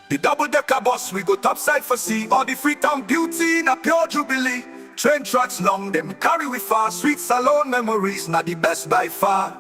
The double-decker bus, we go topside for sea. All the Freetown beauty in a pure jubilee. Train tracks long, them carry we far. Sweet Salone memories, not the best by far.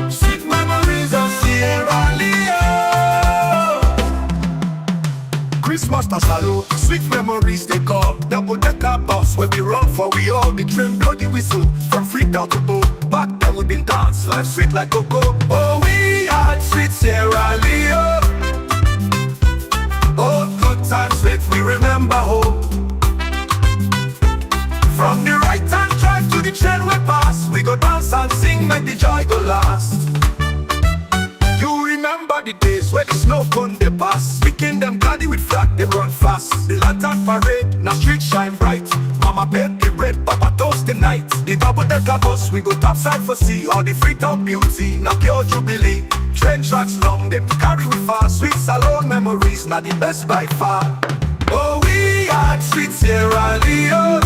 Sweet memories of Sierra Leone. Christmas na salute, sweet memories they call. Double-decker bus where we run for we all. The train bloody whistle from Freetown to Bo. Back then we been dance, life sweet like cocoa. Oh, we had sweet Sierra Leone. Oh, good times make we remember home. From the right hand drive to the train we pass, we go dance and sing, make the joy go last. You remember the days where the snow cone they pass. Speaking them gladly with flag, they run fast. The lantern parade, now street shine bright. Mama bake the bread, Papa toast the night. The double-decker bus, we go topside for sea. All the Freetown beauty, now pure jubilee. Train tracks long, them carry we far. Sweet Salone memories, not the best by far. Oh, we had sweet Sierra Leone.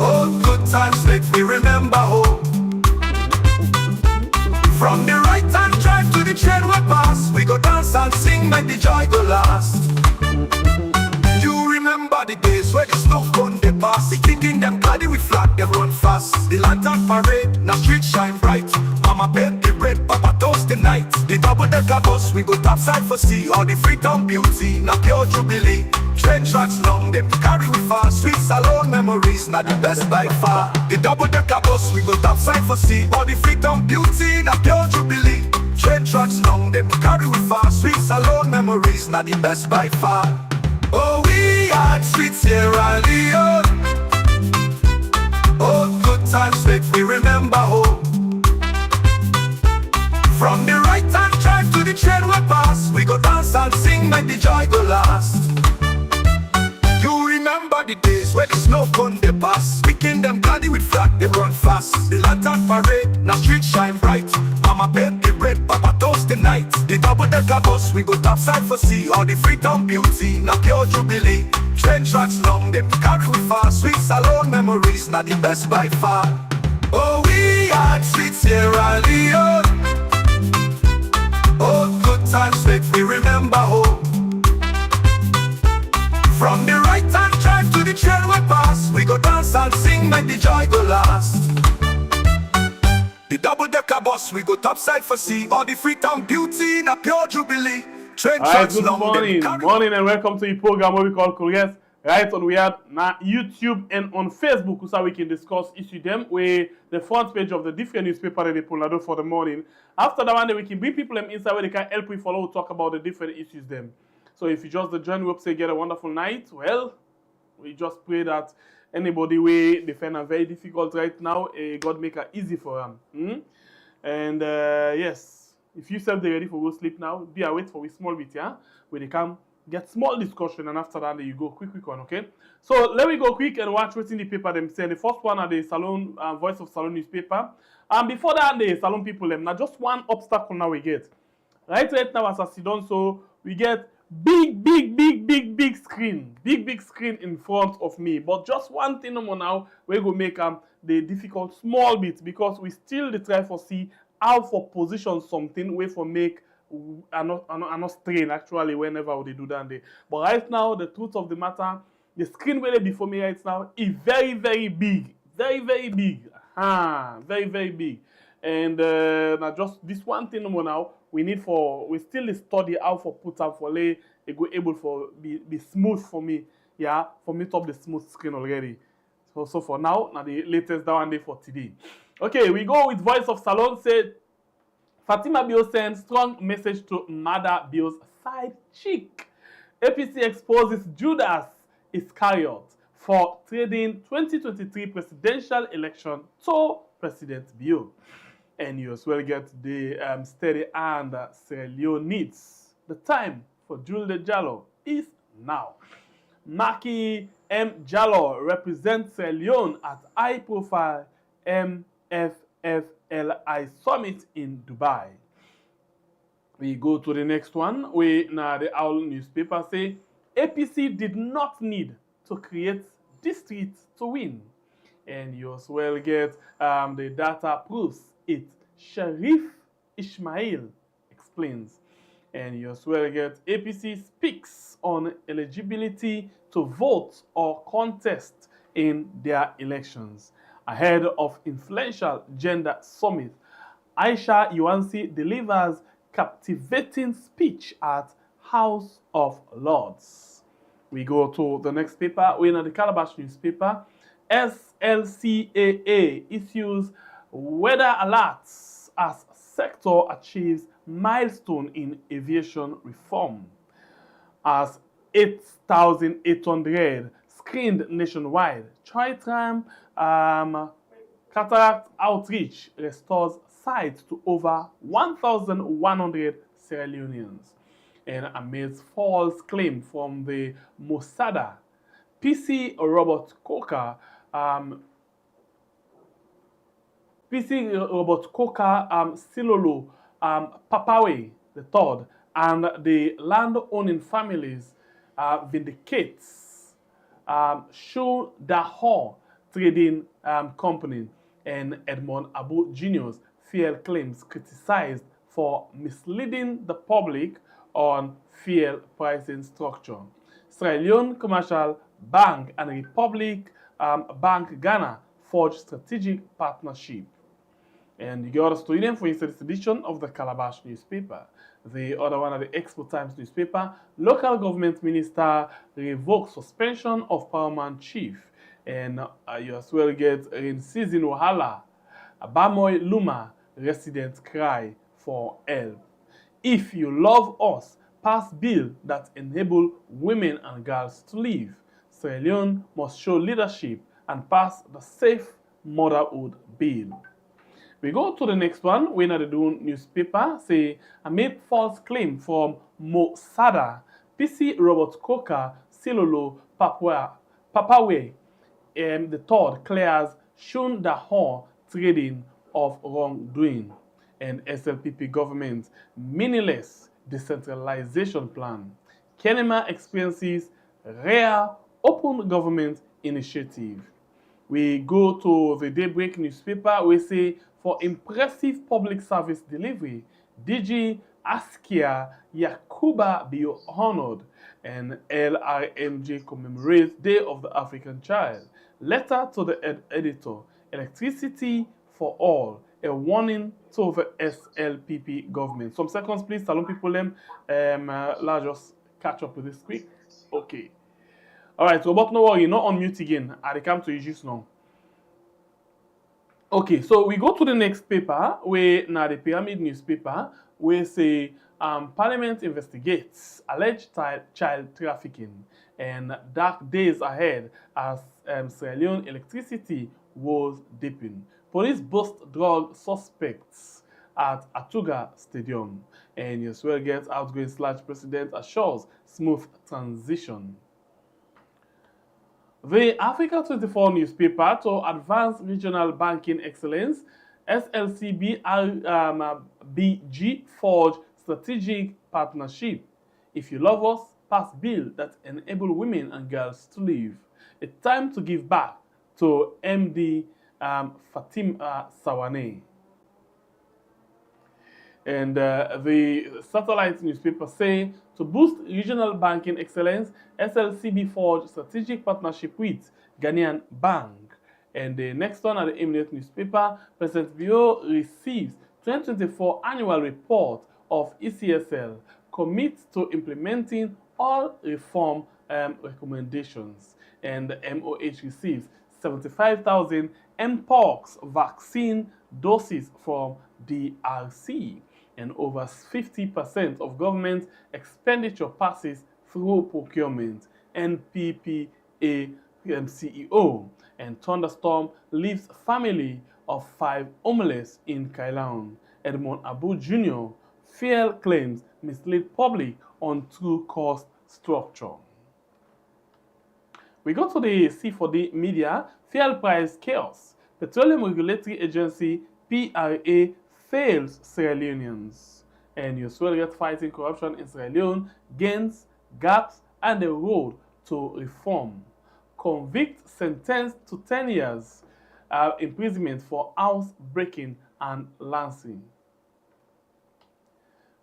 Oh, good times make me remember home. From the right hand drive to the train we pass, we go dance and sing, make the joy go last. You remember the days where the snow cone they pass. The kicking them gladly with flag, they run fast. The lantern parade, now street shine bright. Mama bake the bread, Papa toast the night. The double-decker bus, we go topside for sea. All the Freetown beauty, now pure jubilee. Train tracks long, them carry we far. Sweet Salone memories, not the best by far. The double-decker bus, we go topside for sea. All the Freetown beauty, not pure jubilee. Train tracks long, them carry we far. Sweet Salone memories, not the best by far. Oh, we had sweet Sierra Leone. Oh, good times make we remember home. From the right hand drive to the train we pass, we go dance and sing, make the joy go last. You remember the days where the snow cone they pass. Speaking them gladly with flag, they run fast. The lantern parade, now street shine bright. Mama bake the bread, Papa toast the night. The double-decker bus, we go topside for sea. All the Freetown beauty, now pure jubilee. Train tracks long, them carry we far. Sweet Salone memories, not the best by far. Oh, we had sweet Sierra Leone. Oh, good times make me remember home. From the right hand drive to the train we pass, we go dance and sing, make the joy go last. The double-decker bus, we go topside for sea. All the Freetown beauty in a pure jubilee. Train tracks good long, morning and welcome to the program where we call Koreans. Right on we have na YouTube and on Facebook so we can discuss issue them where the front page of the different newspaper that they pull out for the morning. After that one, we can bring people them inside where they can help we follow talk about the different issues them. So if you just join, we hope say get a wonderful night. Well, we just pray that anybody way they find it very difficult right now, God make it easy for them. And yes, if you self they ready for go sleep now, be await for a small bit, yeah, where they come get small discussion and after that you go quick one, okay? So let me go quick and watch what's in the paper them saying. The first one are the Salone Voice of Salone newspaper. And before that, the Salone people them now just one obstacle now we get. Right now as I sit down, so we get big screen. Big screen in front of me. But just one thing more now, we're going to make the difficult small bit because we still try for see how for position something way for make not strain actually whenever they do that day. But right now, the truth of the matter, the screen way before me right now is very big. Very big. Very big. And now just this one thing more now, we still study how for put up for lay it go able for be smooth for me, yeah, for me to up the smooth screen already. So for now the latest that one day for today. Okay, we go with Voice of Salone. Said Fatima Bio sends strong message to Mada Bio's side chick. APC exposes Judas Iscariot for trading 2023 presidential election to President Bio. And you as well get the steady hand Sierra Leone needs. The time for Jules Jallo is now. Maki M. Jallo represents Sierra Leone at high-profile MFFLI Summit in Dubai. We go to the next one. Now the Owl newspaper say APC did not need to create districts to win. And you as well get the data proves it. Sharif Ismail explains. And you as well get APC speaks on eligibility to vote or contest in their elections. Ahead of influential gender summit, Aisha Yuansi delivers captivating speech at House of Lords. We go to the next paper. We're in the Calabash newspaper. SLCAA issues weather alerts as sector achieves milestone in aviation reform. As 8,800 screened nationwide, Tritime cataract outreach restores sight to over 1,100 Sierra Leoneans. And amidst false claim from the Mossada, PC Robert Coker Silolo Papawe III and the land-owning families vindicates Shu Dahor Trading Company and Edmond Abu Jr.'s fuel claims criticized for misleading the public on fuel pricing structure. Sierra Leone Commercial Bank and Republic Bank Ghana forged strategic partnership. And you got a story name for yesterday's edition of the Calabash newspaper. The other one at the Expo Times newspaper, local government minister revokes suspension of paramount chief. And you as well get in season Wahala, Abamoy Luma, residents cry for help. If you love us, pass bill that enable women and girls to live. Sierra Leone must show leadership and pass the Safe Motherhood Bill. We go to the next one. We're in the Dune newspaper. Say, amid false claim from Mossada, PC Robert Coker Silolo Papawe, the third clears Shun Dahor trading of wrongdoing. And SLPP government meaningless decentralization plan. Kenema experiences rare open government initiative. We go to the Daybreak newspaper. We say, for impressive public service delivery, DG Askia Yakuba be honored, and LRMJ commemorates Day of the African Child. Letter to the editor, electricity for all, a warning to the SLPP government. Some seconds, please. Salon people, let's just catch up with this quick. Okay. All right, so but no worry, not on mute again. I come to you just now. Okay, so we go to the next paper, where now the Pyramid newspaper, where say Parliament investigates alleged child trafficking and dark days ahead as Sierra Leone electricity was dipping. Police bust drug suspects at Atuga Stadium, and you as well get outgoing /president assures smooth transition. The Africa 24 newspaper to advance regional banking excellence, SLCBG forged strategic partnership. If you love us, pass bill that enable women and girls to live. It's time to give back to MD Fatima Sawane. And the satellite newspaper say, to boost regional banking excellence, SLCB forged strategic partnership with Ghanaian Bank. And the next one at the Eminent newspaper, President Bio receives 2024 annual report of ECSL, commits to implementing all reform recommendations. And the MOH receives 75,000 Mpox vaccine doses from DRC. And over 50% of government expenditure passes through procurement. NPPA CEO. And thunderstorm leaves family of 5 homeless in Kailaon. Edmond Abu Jr. Fair claims mislead public on true cost structure. We go to the C4D media, fuel price chaos. Petroleum Regulatory Agency, PRA, fails Sierra Leoneans. And you will get fighting corruption in Sierra Leone, gains, gaps, and the road to reform. Convict sentenced to 10 years imprisonment for house breaking and lancing.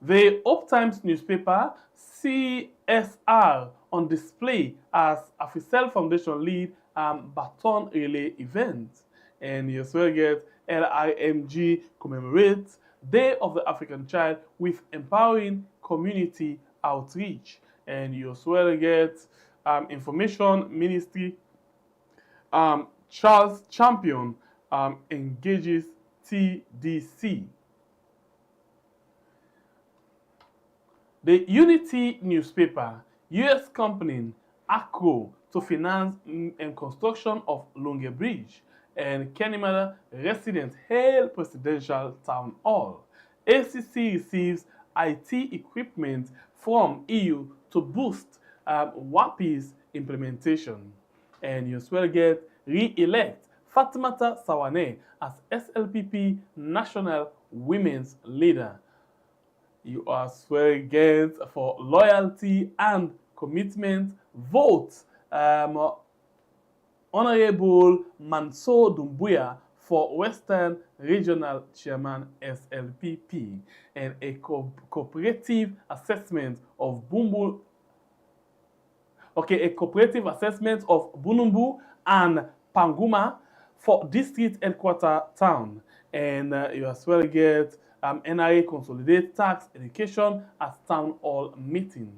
The Hope Times newspaper, CSR, on display as Afisel Foundation lead baton relay event. And you as well get LIMG commemorates Day of the African Child with empowering community outreach. And you as well get Information Ministry, Charles Champion engages TDC. The Unity newspaper, U.S. company Acro to finance construction of Lungi Bridge, and Kenema residents hail presidential town hall. ACC receives IT equipment from EU to boost WAPI's implementation. And you as well get re-elect Fatimata Sawane as SLPP National Women's Leader. You as well get for loyalty and commitment vote Honorable Mansour Doumbouya for Western Regional Chairman SLPP, and a cooperative assessment of Bunumbu and Panguma for district headquarter town. And you as well get NRA Consolidate Tax Education at Town Hall meeting.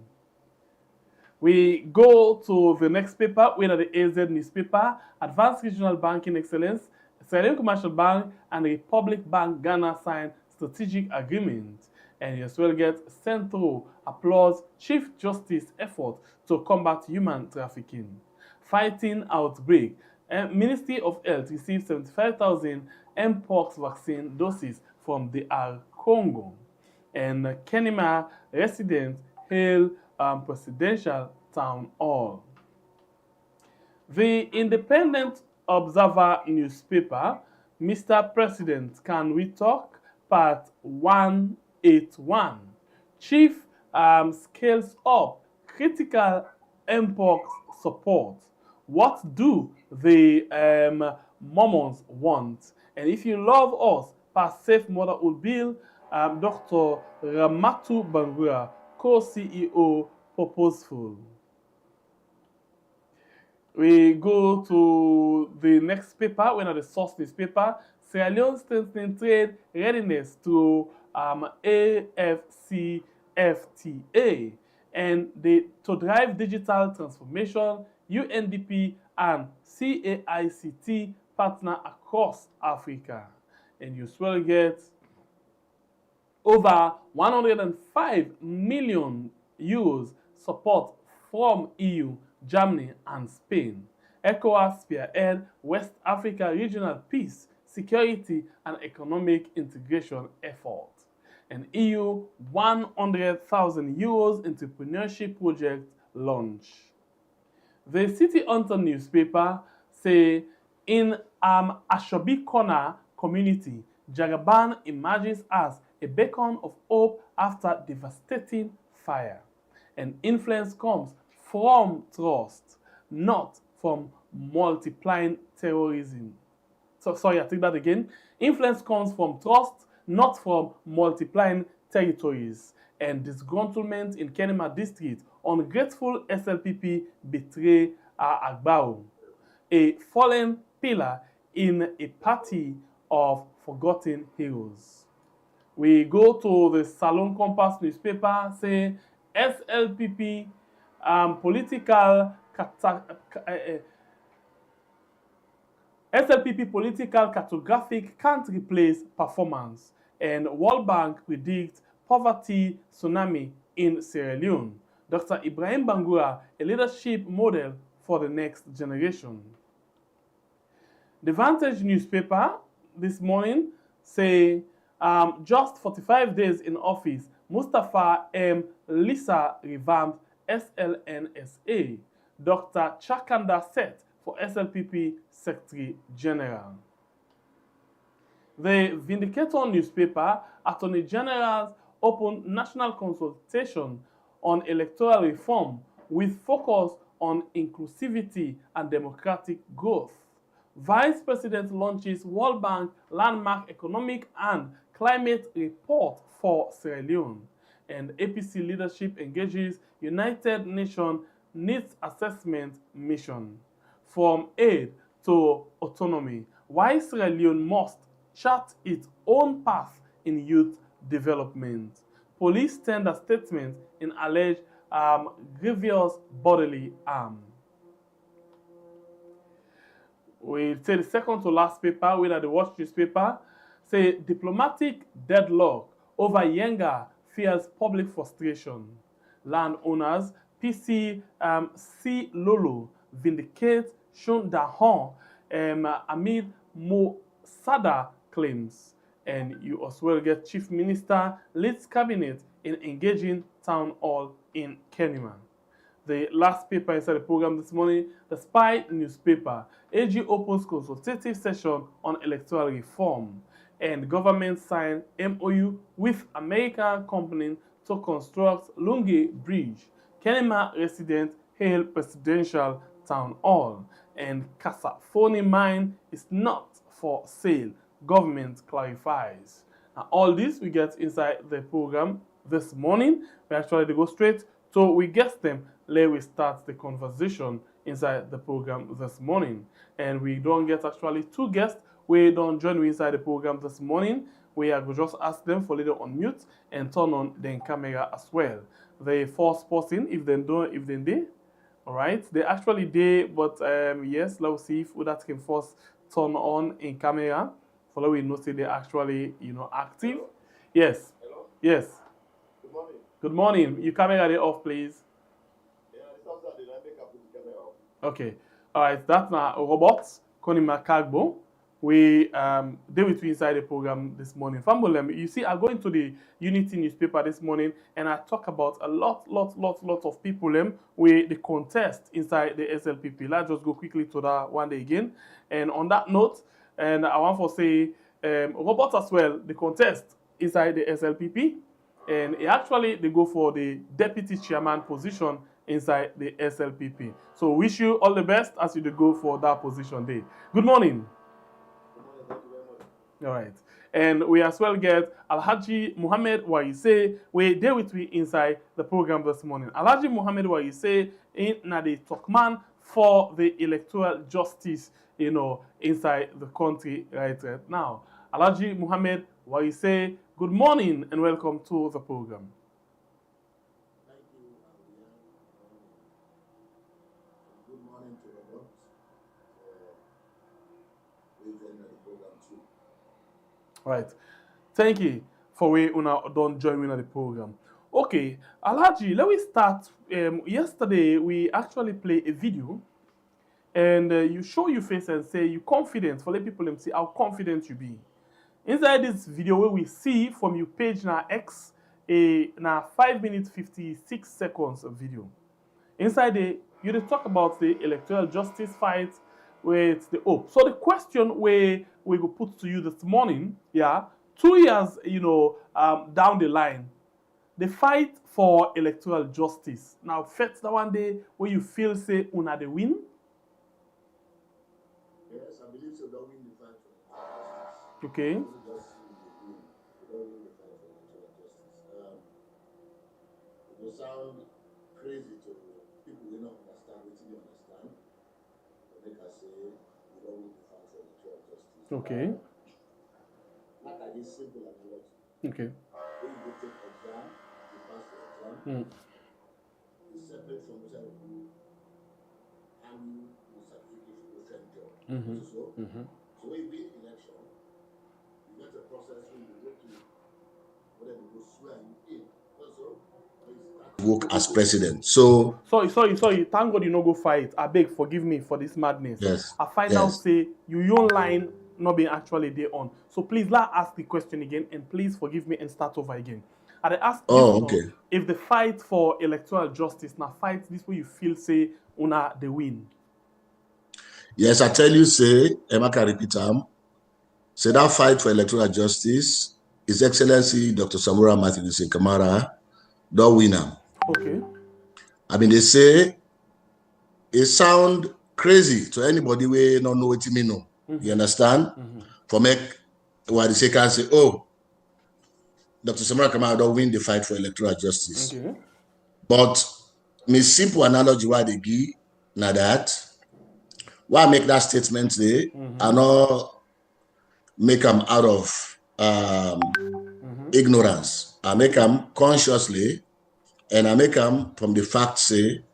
We go to the next paper, we are the AZ newspaper, Advanced Regional Banking Excellence, Sierra Leone Commercial Bank and Republic Bank Ghana signed strategic agreement. And you as well get Centro applauds Chief Justice effort to combat human trafficking. Fighting outbreak. Ministry of Health received 75,000 Mpox vaccine doses from DR Congo. And Kenema residents hail presidential town hall. The Independent Observer newspaper, Mr. President, Can We Talk? Part 181. Chief scales up critical Mpox support. What do the Mormons want? And if you love us, pass Safe Motherhood Bill, Dr. Ramatu Bangura, co-CEO, purposeful. We go to the next paper, we know the source newspaper, Sierra Leone strengthening trade readiness to AFCFTA, and to drive digital transformation, UNDP and CAICT partner across Africa. And you will get over 105 million euros support from EU, Germany, and Spain. ECOWAS spearhead West Africa regional peace, security, and economic integration effort. And EU 100,000 euros entrepreneurship project launch. The City Hunter newspaper say in Ashobi Corner community, Jagaban emerges as a beacon of hope after devastating fire. And influence comes from trust, not from multiplying terrorism. Sorry, I take that again. Influence comes from trust, not from multiplying territories. And disgruntlement in Kenema district, ungrateful SLPP betray Agbao, a fallen pillar in a party of forgotten heroes. We go to the Salon Compass newspaper, say SLPP SLPP political cartographic can't replace performance, and World Bank predicts poverty tsunami in Sierra Leone. Dr. Ibrahim Bangura, a leadership model for the next generation. The Vantage newspaper this morning say just 45 days in office, Mustafa M. Lisa revamped SLNSA. Dr. Chakanda set for SLPP Secretary General. The Vindicator newspaper, Attorney General's opened national consultation on electoral reform with focus on inclusivity and democratic growth. Vice President launches World Bank landmark economic and climate report for Sierra Leone. And APC leadership engages United Nations Needs Assessment Mission. From aid to autonomy, why Sierra Leone must chart its own path in youth development. Police tender statement in alleged grievous bodily harm. We say the second to last paper, we the Watch newspaper, say diplomatic deadlock over Yenga fears public frustration. Landowners, PC C. Lolo, vindicate Shun Dahon amid Sada claims. And you as well get Chief Minister leads cabinet in engaging town hall in Kenema. The last paper inside the program this morning, the Spy newspaper. AG opens consultative session on electoral reform. And government signed MOU with American company to construct Lungi Bridge. Kenema resident hail presidential town hall. And Kasafoni mine is not for sale. Government clarifies. Now, all this we get inside the program this morning. We actually go straight to we guess them. Let we start the conversation inside the program this morning. And we don't get actually two guests. We don't join me inside the program this morning. We are going to just ask them for little on mute and turn on the camera as well. The first person, if they don't, if they did, all right, they actually did, but yes, let's see if that can first turn on in camera. For we know say they're actually, active. Hello? Yes. Hello? Yes. Good morning. Good morning. Your camera they off, please. Yeah, it's also the make up with the camera off. Okay. All right. That's now robots. Konima Kagbo. We they with me inside the program this morning. Fambolem, you see, I go into the Unity newspaper this morning and I talk about a lot of people with the contest inside the SLPP. Let's just go quickly to that one day again. And on that note, and I want to say robots as well, the contest inside the SLPP. And actually they go for the deputy chairman position inside the SLPP. So wish you all the best as you go for that position there. Good morning. Thank you very much. All right. And we as well get Alhaji Muhammad Waise. We there with me inside the program this morning. Alhaji Muhammad Waise in the Turkman for the electoral justice, inside the country right now. Alhaji Muhammad Waise, good morning and welcome to the program. Thank you, good morning to Robert. We join the program too. All right. Thank you for we don't join me on the program. Okay, Alhaji, let me start. Yesterday we actually play a video, and you show your face and say you confident for let people see how confident you be. Inside this video, where we see from your page now X a now 5 minutes 56 seconds of video. Inside the you talk about the electoral justice fight with the hope. So the question we go put to you this morning, 2 years down the line, the fight for electoral justice. Now, first the one day where you feel say una the win. Yes, I believe so. Don't win the fight for justice. Okay. Don't just see the win. Don't win the fight for justice. It will sound crazy to people who don't understand what you understand. But they can say we don't win the fight for justice. Okay. Not that it's simple as what. Okay. When you go take exam, you pass the exam. It's separate from what I do. And you certification for same job. So when you win election, you get a process where you go to whatever you go swear you in. Also, when you start work as president. So Sorry. Thank God you no go fight. I beg, forgive me for this madness. yes, I find out yes. say your line not being actually there on. So please let ask the question again and please forgive me and start over again. I ask this Oh, now, okay. if the fight for electoral justice now fight this way you feel say una the win. Yes, I tell you, say, Emeka repeat say that fight for electoral justice, His Excellency Dr. Samura Martin Kamara, don't win am. Okay. I mean, they say it sound crazy to anybody we don't know what you mean. No. You understand? For make what they say can say, oh, Dr. Samura Kamara don't win the fight for electoral justice. Okay. But my simple analogy why they give now that why I make that statement there, I not make them out of ignorance. I make them consciously, and I make them from the fact say,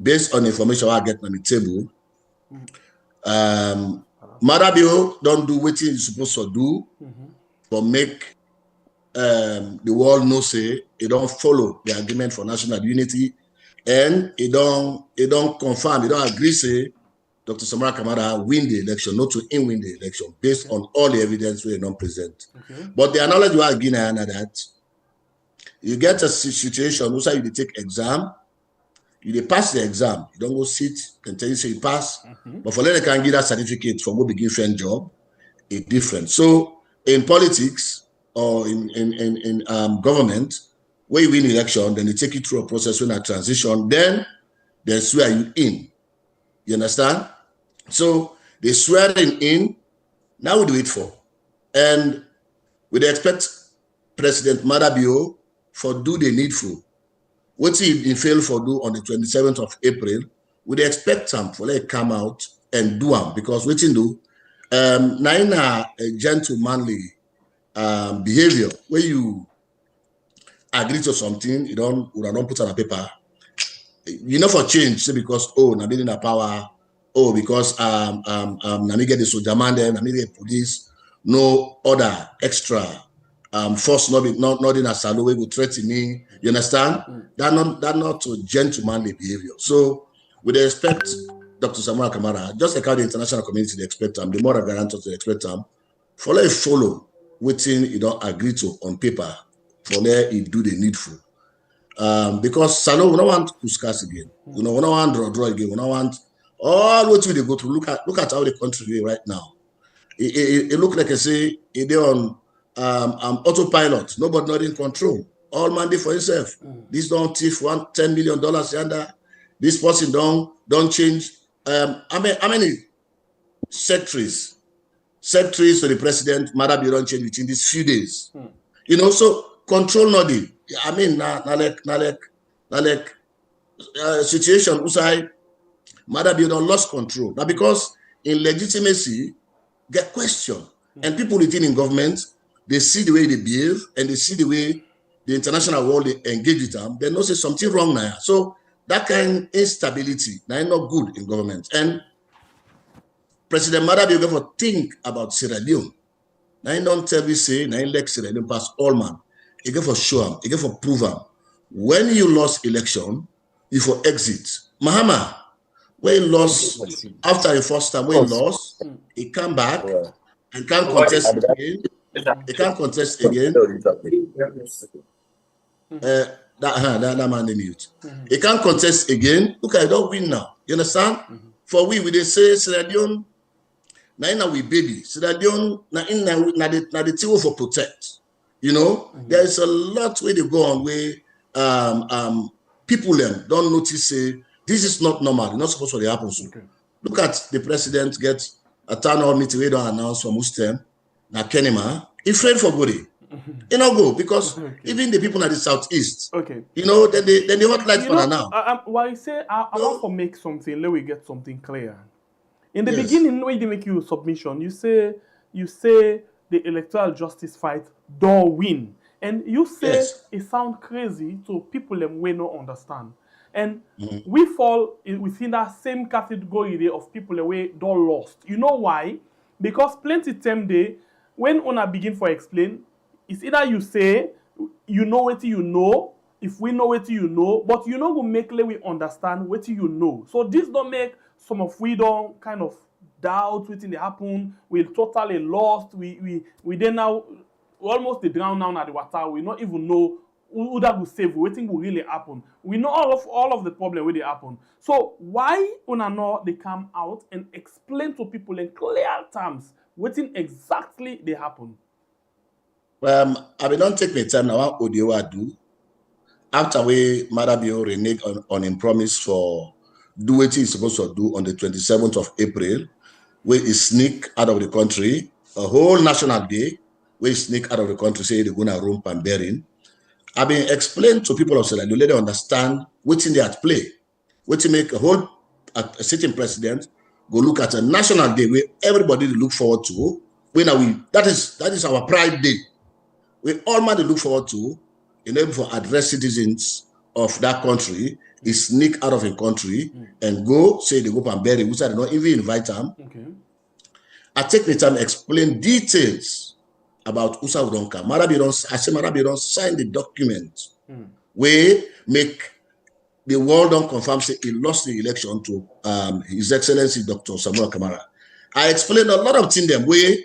based on information I get on the table, Marabio don't do what he's supposed to do, but make the world know say it don't follow the agreement for national unity, and it don't confirm, it don't agree say Dr. Samara Kamara win the election, not to him win the election, based on all the evidence we don't present. But the analogy I give now that you get a situation where you take exam, you pass the exam, you don't go sit, can tell you say you pass, but for later can give that certificate for go begin friend job, it's different. So in politics or in government, where you win election, then they take you through a process when a transition, then they swear you in. You understand? So they swear in, now we do it for. And we expect President Marabio for do the needful. What he failed for do on the 27th of April, we expect him for let come out and do him, because what he do, now a gentlemanly behavior where you agree to something, you don't put on a paper, you know, for change, say because na been in a power, because na me get the soldier man there, na me get police, no other extra force not in a salo way will threaten me. You understand? That not to gentlemanly behavior. So we expect Dr. Samara Kamara, just like how the international community they expect them, the moral guarantors they expect them, for let follow within you don't agree to on paper, for let it do the needful. Because Salo, we don't want to discuss again. We don't want draw again. We don't want all what they go through. Look at how the country is right now. It look like I say they on autopilot. Nobody not in control. All mandate for himself. This don't thief $10 million yonder. This person don't change. How many secretaries to the president, Marabi don't change within these few days. You know, so control not the. I mean, situation usai Marabi don't lost control. Now because in legitimacy get questioned, and people within in government, they see the way they behave and they see the way the international world they engage with them. They know say something wrong now. So that kind of instability now not good in government. And President Marabi will ever think about Sierra Leone. Now he don't tell me say now he let Sierra Leone pass all man. He get for show him, he get for prove him. When you lost election, you for exit. Mahama, when he lost after the first time, when he lost, he come back and can't contest again. He can't contest again. That man in mute. He can't contest again. Look, I don't win now. You understand? For we they say Sierra Leone, now we baby. Sierra Leone, now the team for protect. You know, there is a lot where they go on where people don't notice say this is not normal. It's not supposed to happen. Okay. Look at the president get a town hall meeting we don't announce from Mustem, now Kenema. He afraid for Gori. He not go because even the people at the southeast, you know, then they want light for now. Why say I want to make something, let we get something clear. In the beginning, when they make you a submission, you say the electoral justice fight don't win. And you say it sounds crazy, so people will not understand. And we fall within that same category of people who don't lost. You know why? Because plenty time day, when una begin for explain, it's either you say you know what you know, if we know what you know, but you know will make we understand what you know. So this don't make some of we don't kind of doubt what they happen. We're totally lost. We then now almost the drown now at the water. We not even know who that will save. What thing will really happen. We know all of the problem where they happen. So why una know they come out and explain to people in clear terms what thing exactly they happen? I will not take my time now. Audio I do. After we Marabio renege on him promise for do what he's supposed to do on the 27th of April, where he sneak out of the country, a whole national day, where he sneak out of the country, say they're going to room and bearing. I've been explained to people of Sierra Leone, let them understand what's in there at play. What to make a sitting president go look at a national day where everybody look forward to. That is our pride day. We all man look forward to, in order for address citizens of that country, is sneak out of a country and go say they go and bury, which I don't even invite them. Okay. I take the time to explain details about Usa Udonka. Marabi don't sign the document where make the world don't confirm say he lost the election to His Excellency Dr. Samuel Kamara. I explained a lot of things them where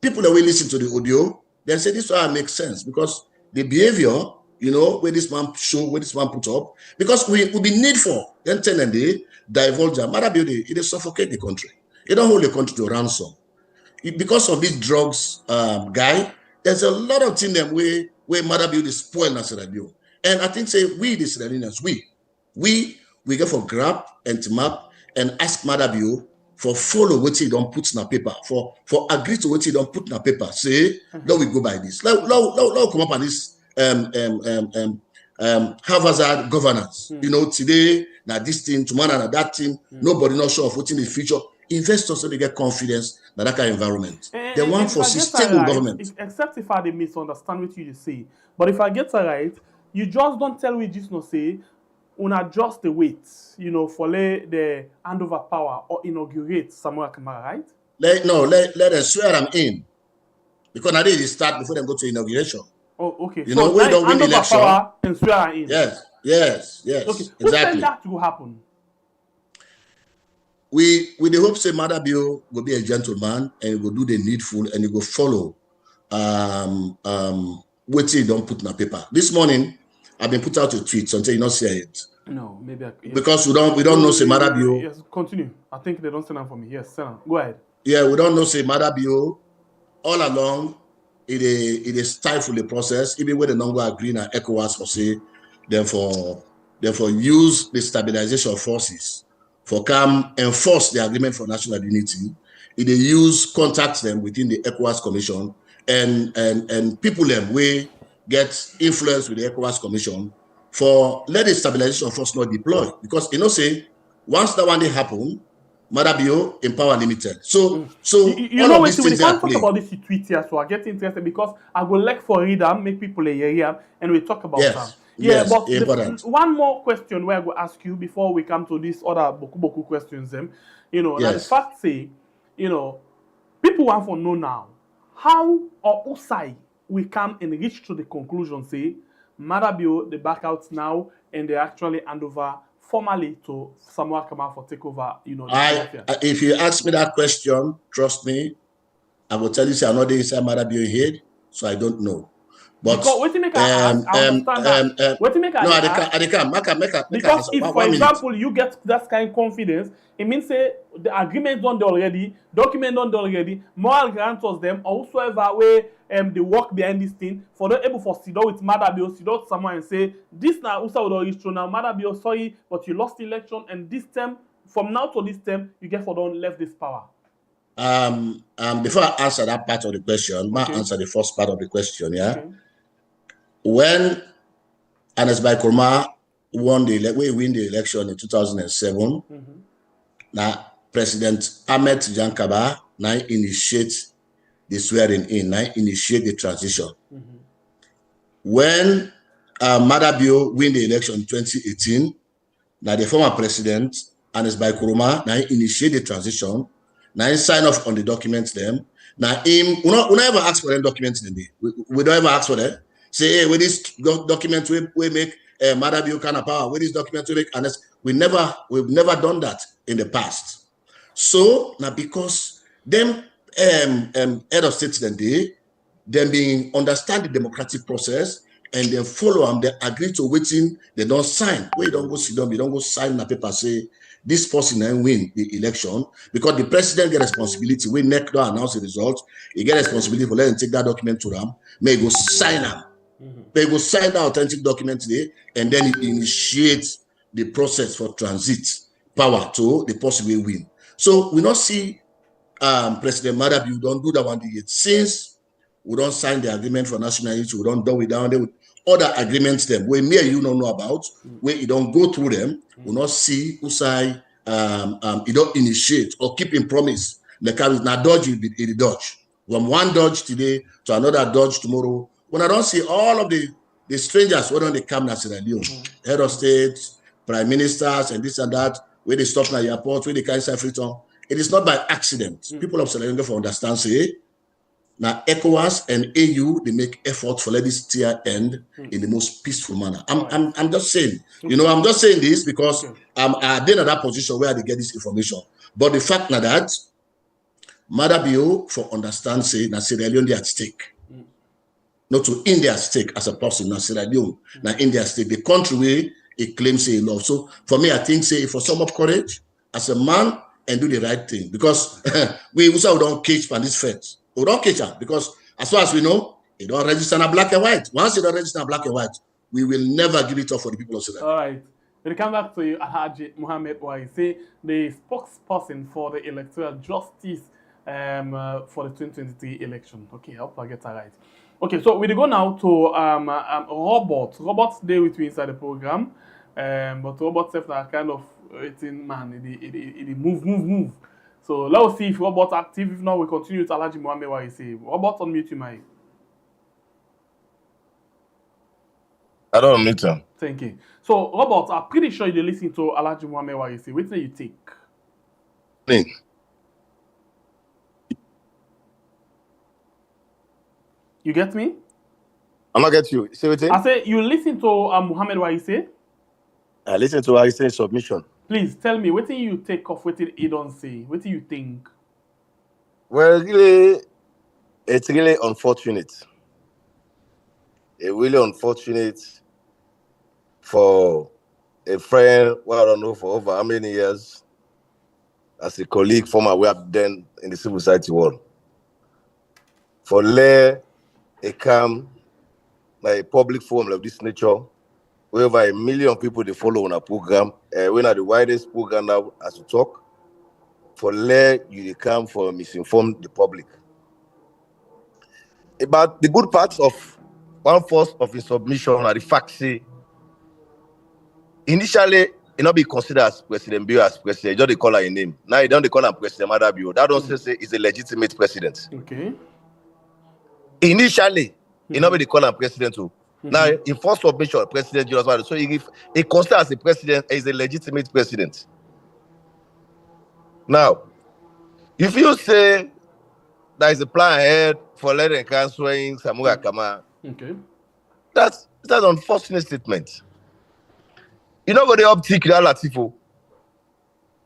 people that will listen to the audio, they say this one makes sense because the behavior, where this man show, where this man put up, because we will be needful. Then tell them they divulge them. Marabi, it suffocate the country. It don't hold the country to ransom. Because of these drugs guy, there's a lot of things them where Marabi is spoiled in Sierra Leone. And I think say we the Sierra Leoneans, we get for grab and map and ask Marabi for follow what he don't put in a paper, for agree to what he don't put in a paper. Say, now we go by this. Now come up on this haphazard governance. Today, now this thing, tomorrow, now that thing, nobody not sure of what's in the future. Investors so they get confidence in that kind of environment. They want for sustainable government. Except if I misunderstand what you say. But if I get it right, you just don't tell me just no say, una just the wait, for the handover power or inaugurate Samuel Kamara, right? Let them swear I'm in. Because now they start before they go to inauguration. Oh, okay. So we don't win the election. Power and swear I'm in. Yes. Okay. Exactly. Who said that will happen? We the hope say Madabio will be a gentleman and he will do the needful and he will follow what he don't put in a paper. This morning I've been put out a tweet, so until you not see it. No, maybe because we don't know say Madabio. Yes, continue. I think they don't send them for me. Yes, send them. Go ahead. Yeah, we don't know say Madabio all along it is stifle the process, even when the number agree and ECOWAS for say therefore use the stabilization forces for come enforce the agreement for national unity. They use contact them within the ECOWAS Commission and people them we get influence with the ECOWAS Commission for let the stabilization force not deploy because say once that one day happen, Marabio Empower Limited. So you know when we can't talk about this tweet here, so I get interested because I go like for read them, make people hear and we talk about them. Yeah, but one more question where I go ask you before we come to these other boku questions them. That the fact say, people want to know now how or Usai we come and reach to the conclusion say Marabio they back out now and they actually hand over formally to Samuel Kamara for takeover. If you ask me that question, trust me, I will tell you say I'm not inside Marabio head, so I don't know. But because what make I understand that. What make I make because if for example you get that kind of confidence, it means say the agreement done already, document done already, moral guarantors them or whosoever way the work behind this thing for them able for sit down with Madabio, sit down with someone and say this now Usa would reach now Madabio sorry but you lost the election and this term from now to this term you get for don't left this power. Before I answer that part of the question, I answer the first part of the question. When Anas Baikorma win the election in 2007, now President Ahmed Jankaba now initiate the swearing in, now initiate the transition. When Madabio win the election in 2018, now the former president Anas Baikorma now initiate the transition, now sign off on the documents them. Now we don't ever ask for them documents in the day. We don't ever ask for them. say, hey, with this document we make Madabio kind of power, with this document we make, and we've never done that in the past. So now because them head of states then being understand the democratic process and then follow them, they agree to waiting, they don't sign. We don't go sit down, we don't go sign a paper say this person then win the election, because the president get responsibility. We NEC don't announce the result, he get responsibility for letting take that document to them, may go sign them. They go sign the authentic document today, and then it initiates the process for transit power to the possible win. So we not see President Madabi don't do that one yet. Since we don't sign the agreement for national unity, we don't do it down there with other agreements them where me and you don't know about, where you don't go through them, we not see who say you don't initiate or keep in promise. The car is not dodge, it dodge. From one dodge today to another dodge tomorrow. When I don't see all of the strangers who don't they come to Sierra Leone, head of states, prime ministers, and this and that, where they stop at the airport, where they carry Freetown. It is not by accident. People of Sierra Leone for understand say now ECOWAS and AU they make effort for let this tier end in the most peaceful manner. I'm just saying, you know, I'm just saying this because I've been at that position where they get this information. But the fact now that Madabio for understand say now Sierra Leone they at stake. Not to India stake as a person, now Sierra Leone, now India stake, the country where it claims say love. So for me, I think say for some of courage as a man and do the right thing, because we also don't cage for this fence. We don't cage her because as far as we know, it don't register in black and white. Once it don't register in black and white, we will never give it up for the people of Sierra Leone. All right. When we come back to you, Alhaji Mohammed Waise, the spokesperson for the electoral justice for the 2023 election. Okay, I hope I get that right. Okay, so we go now to Robert. Robert's day with me inside the program, but Robert said that kind of waiting man, it move. So let's see if Robert's active. If not, we continue with Alhaji Mohammed Waise. Robert, unmute your mic. I don't unmute him. Thank you. So Robert, I'm pretty sure you listen to Alhaji Mohammed Waise. What do you take? Me. You get me? I'm not get you. Say what? I say you listen to Mohammed Waise. I listen to Waise submission. Please tell me, what do you take off what he don't say? What do you think? Well, really, it's really unfortunate. It's really unfortunate for a friend, well, I don't know for over how many years, as a colleague, former way up then in the civil society world. For let a come like a public forum of this nature, where over 1 million people they follow on a program, we're not the widest program now as we talk. For let you come for misinform the public. But the good parts of one force of his submission are the fact say initially it not be considered as President Bio as president, just they call her a name. Now you don't they call him President Madabio. That don't say he's a legitimate president. Okay. Initially, he not be call him president too. Now, in first submission, President Julius, so he considered as a president as a legitimate president. Now, if you say there is a plan ahead for letting canceling Samura Kama, okay, that's an unfortunate statement. You know what the optic Latifo.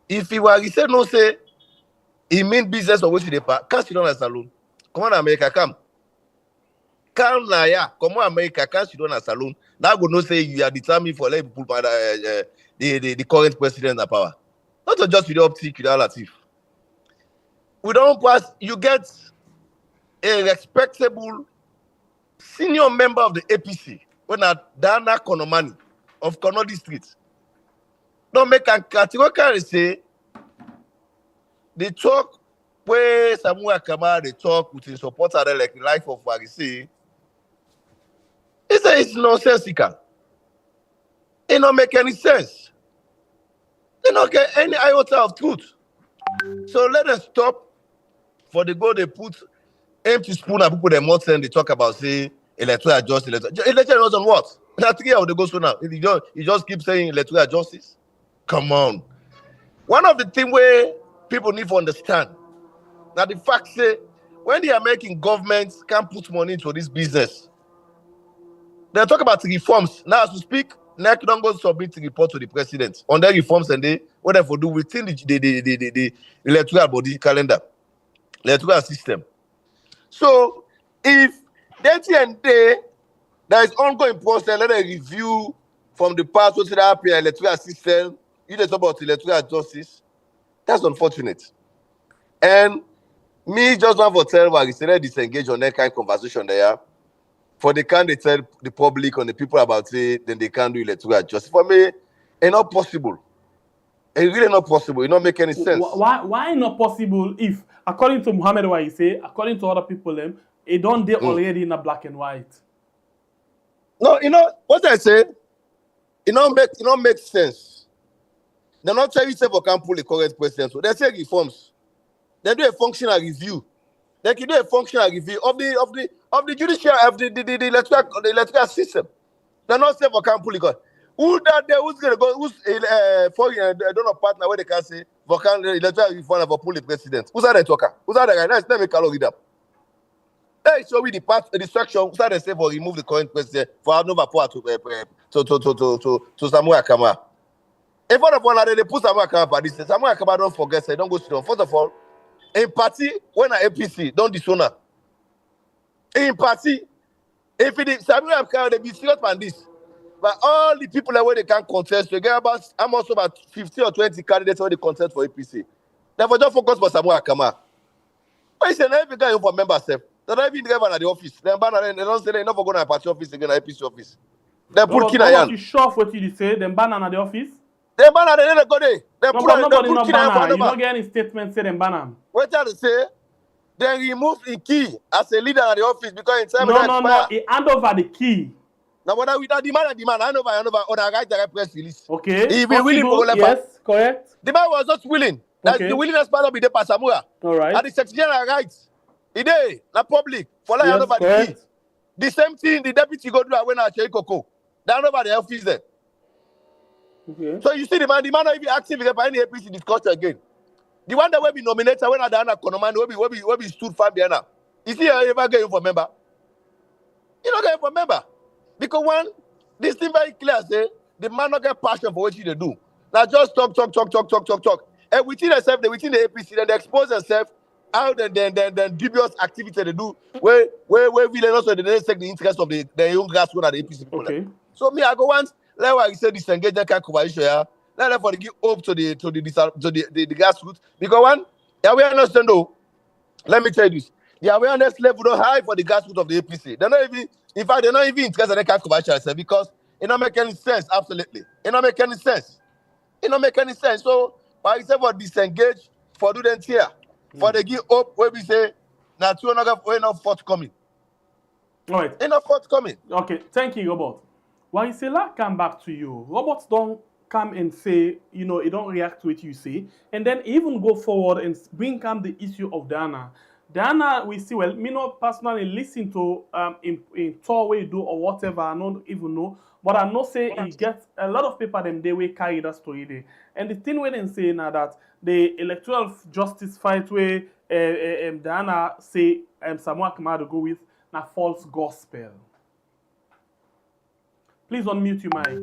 If he said no, say he mean business or what they can't sit on a saloon. Come on, America, come. Come on, America, can't sit on a saloon. Now go no say you are determined for let people the current president in power. Not just with the optic Latif. We don't pass, you get a respectable senior member of the APC, when Dana Konomani of Kono District. Don't make a categorically say they talk where Samuel Kama they talk with his supporter like the life of Farisi. It's nonsensical. It don't make any sense. They don't get any iota of truth. So let us stop for the goal they put empty spoon and people they mouth and they talk about say electoral justice. Electoral on what? Now 3 years they go so now. You just keep saying electoral justice. Come on. One of the things where people need to understand that the fact say when the American government can't put money into this business, They talk about reforms. Now, as we speak, NEC don't go submit the report to the president on their reforms and they whatever do within the electoral body calendar, electoral system. So, if there is ongoing process, let them review from the past to the electoral system, you talk about electoral justice. That's unfortunate. And me just want to tell what they disengage on that kind of conversation there. For they can't tell the public and the people about it, then they can't do electoral justice. For me, it's not possible. It's really not possible. It don't make any sense. Why not possible if, according to Muhammad, what he say, according to other people, it don't they already in a black and white? No, you know what I say. It don't make sense. They're not trying to say for can't pull the correct president. So they say reforms. They do a functional review. They can do a functional review of the judicial of the electoral system. They're not saying for can't pull the correct. Who's gonna go? Who's foreign? I don't know partner where they can say for can electoral reform for pull the president. Who's that the talker? Who's that the guy? Let me call it up. Hey, show me the section. Who's that they say for remove the current president for hand over power to Samuel Akama. If one of one they put Samuel Akama by this, Samuel Akama don't forget. Say don't go sit down. First of all, in party when an APC don't disown her. In party, if it is Samuel Akama, they be serious on this. But all the people that where they can contest, they get about almost about 50 or 20 candidates where they contest for APC. Therefore, just focus for Samuel Akama. Why is every guy for member self? They don't even drive at the office. They don't say they're not going to a party office again, APC office. They put Kinayan. You sure what you say? Them ban at the office? They ban at the go there. They put Kinayan. You don't get any statement say them ban. What they say? They remove the key as a leader at the office because in time no. He hand over the key. Now, what we demand, hand over, or the right press release. Okay. He will willing for yes, correct. The man was not willing. That's the willingness part of the Pasamua. All right. And the secretarial rights. He did, the public, for like hand over the key. The same thing the deputy go do when I check Coco. They hand over the office there. Okay. So you see the man not even active in any APC discussion again. The one that will be nominated when I done a Konoman will be stood far behind now. Is he ever going for member? He not going for member. Because one, this thing very clear, say, the man not get passion for what they do. Now just talk. And within themselves, within the APC, then they expose themselves out and then dubious activity they do, where we also they take the interest of the young grassroots and the APC people. Okay. So me, I go once, like what I said, disengage that kind of conversation here. Let for the give hope to the grassroots. Because one, the awareness though, let me tell you this. The awareness level don't high for the grassroots of the APC. They're not even, in fact, they're not even interested in that kind of conversation because it don't make any sense, absolutely. It don't make any sense. So, I say for disengage, for do them here, for the give hope where we say, now we're not forthcoming. All right. Enough forthcoming. Okay, thank you, Robert. When Isela come back to you, Robert don't come and say, it don't react to what you say, and then even go forward and bring come the issue of Dana. Dana, we see, well, me not personally listen to in tour we do or whatever, I don't even know, but I know say it gets a lot of people them they will carry that story there. And the thing we then say now that the electoral justice fight where Dana say Samuel Kamara go with na false gospel. Please unmute your mic.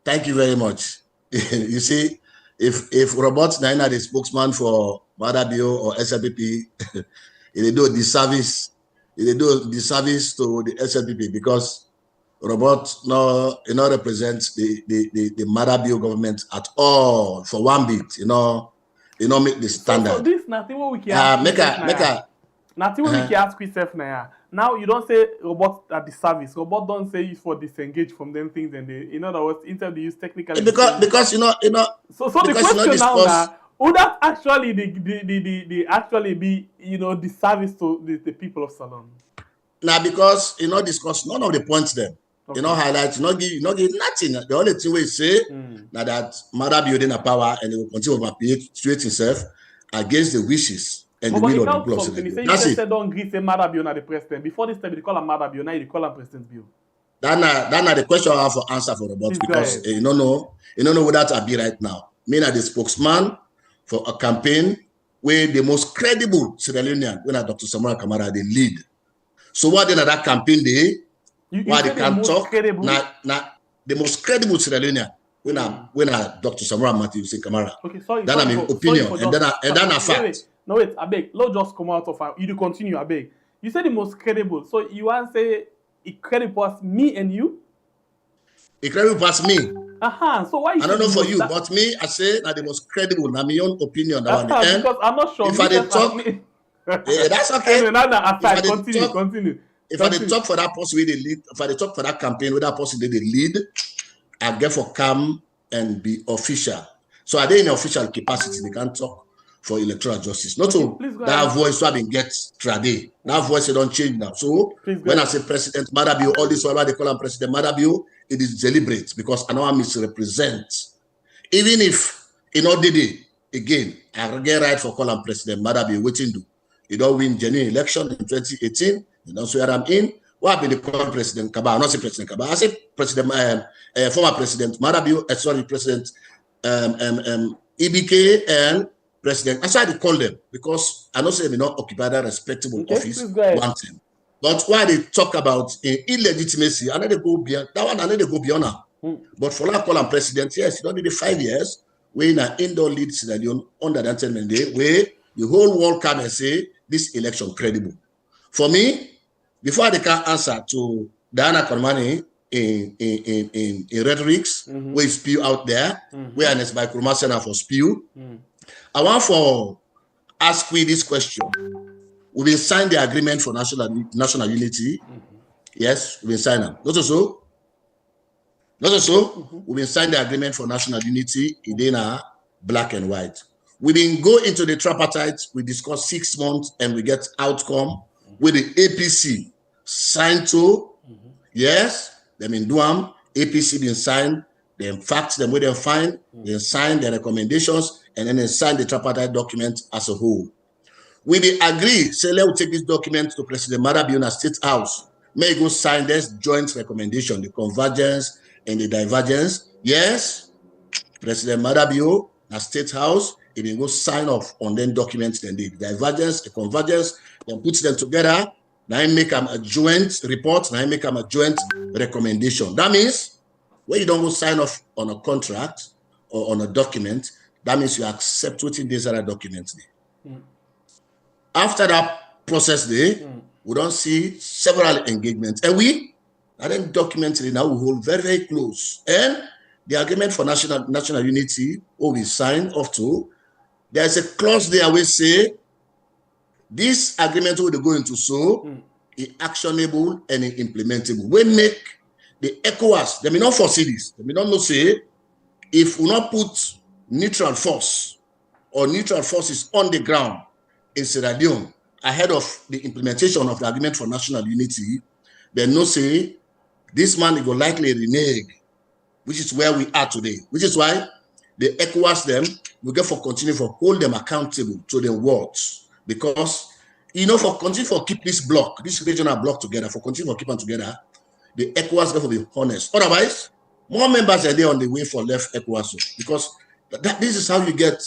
Thank you very much. You see, if Robert Naina, the spokesman for Madabio or SLPP, they do disservice to the SLPP because Robert represents the Madabio government at all for one bit. Make the standard. So this nothing what we can nothing what we can ask yourself now. Now you don't say Robert at the service. Robert don't say you for disengage from them things and in other words, instead they use technical. Because So the question now would that actually the actually be the service to the people of Salon? Now because discuss none of the points then. Okay. Highlight, give nothing. The only thing we say now that Mother building a power and it will continue to perpetuate itself against the wishes and the will of the people of Salon. That's it. Don't agree say Mother Bio na the president. Before this time they call him Mother Bio, now they call him President Bio. That's the question I have for answer for Robert because you don't know what that will be right now. Me na the spokesman for a campaign where the most credible Sierra Leonean, when Dr. Samuel Kamara, they lead. So what then that campaign day, why they can't talk. Now the most credible Sierra Leonean when I Dr. Samora Matthew say Kamara. Okay, sorry. Then I mean opinion, and then I fact. No wait, I beg. Let's just come out of you continue, I beg. You said the most credible, so you want to say it credible as me and you? It credible past me. So why? I don't know for you, but me, I say that the most credible. Now my own opinion. That one. Because I'm not sure. If I did talk, yeah, that's okay. Continue. If I did talk for that person where they lead, if I did talk for that campaign where that person they lead, I get for come and be official. So are they in official capacity? They can't talk for electoral justice. Not so that voice so I been get trade. That voice they don't change now. So when I say President Madabio, all this whatever they call him President Madabio, it is deliberate because I know I misrepresent. Even if in all day again, I get right for calling President Madabio, waiting do. You don't win genuine election in 2018. You don't swear I'm in. What happened to call President Kaba? I not say President Kaba. I say President, former President Madabio, sorry, President EBK and President. I tried to call them because I know say they not occupy that respectable office. One thing. But why they talk about illegitimacy, I know they go beyond that one. I know they go beyond now. But for that call him President, yes, you don't need the 5 years. We in an indoor lead Sierra Leone under the entitlement day where the whole world come and say this election credible. For me, before they can answer to Diana Kormani in rhetorics, where spew out there, where is by Kurmasena for spew. I want for ask we this question. We will sign the agreement for national unity. Yes, we will sign them. Not also. We will sign the agreement for national unity in black and white. We will go into the tripartite. We discuss 6 months and we get outcome with the APC signed to. Yes, them in Duam, APC been signed. Then facts them where they find. They sign the recommendations and then they sign the tripartite document as a whole. We will agree. Say let's take this document to President Madabio State House. May go sign this joint recommendation, the convergence and the divergence. Yes, President Madabio State House. It will go sign off on them documents, then the divergence, the convergence, then puts them together. Now I make them a joint report. Now I make them a joint recommendation. That means when you don't go sign off on a contract or on a document, that means you accept within these other documents. After that process day, we don't see several engagements. And we, I think documentary now we hold very, very close. And the agreement for national unity, what we signed off to, there's a clause there we say, this agreement will go into is actionable and implementable. We make the ECOWAS, they may not foresee this. They may not know say, if we not put neutral force or neutral forces on the ground in Sierra Leone ahead of the implementation of the agreement for national unity, they know say, this man will likely renege, which is where we are today, which is why the ECOWAS them, we get for continue for hold them accountable to their words. Because, you know, for continue for keep this block, this regional block together, for continue for keep them together, the ECOWAS get for be honest. Otherwise, more members are there on the way for left ECOWAS. Because this is how you get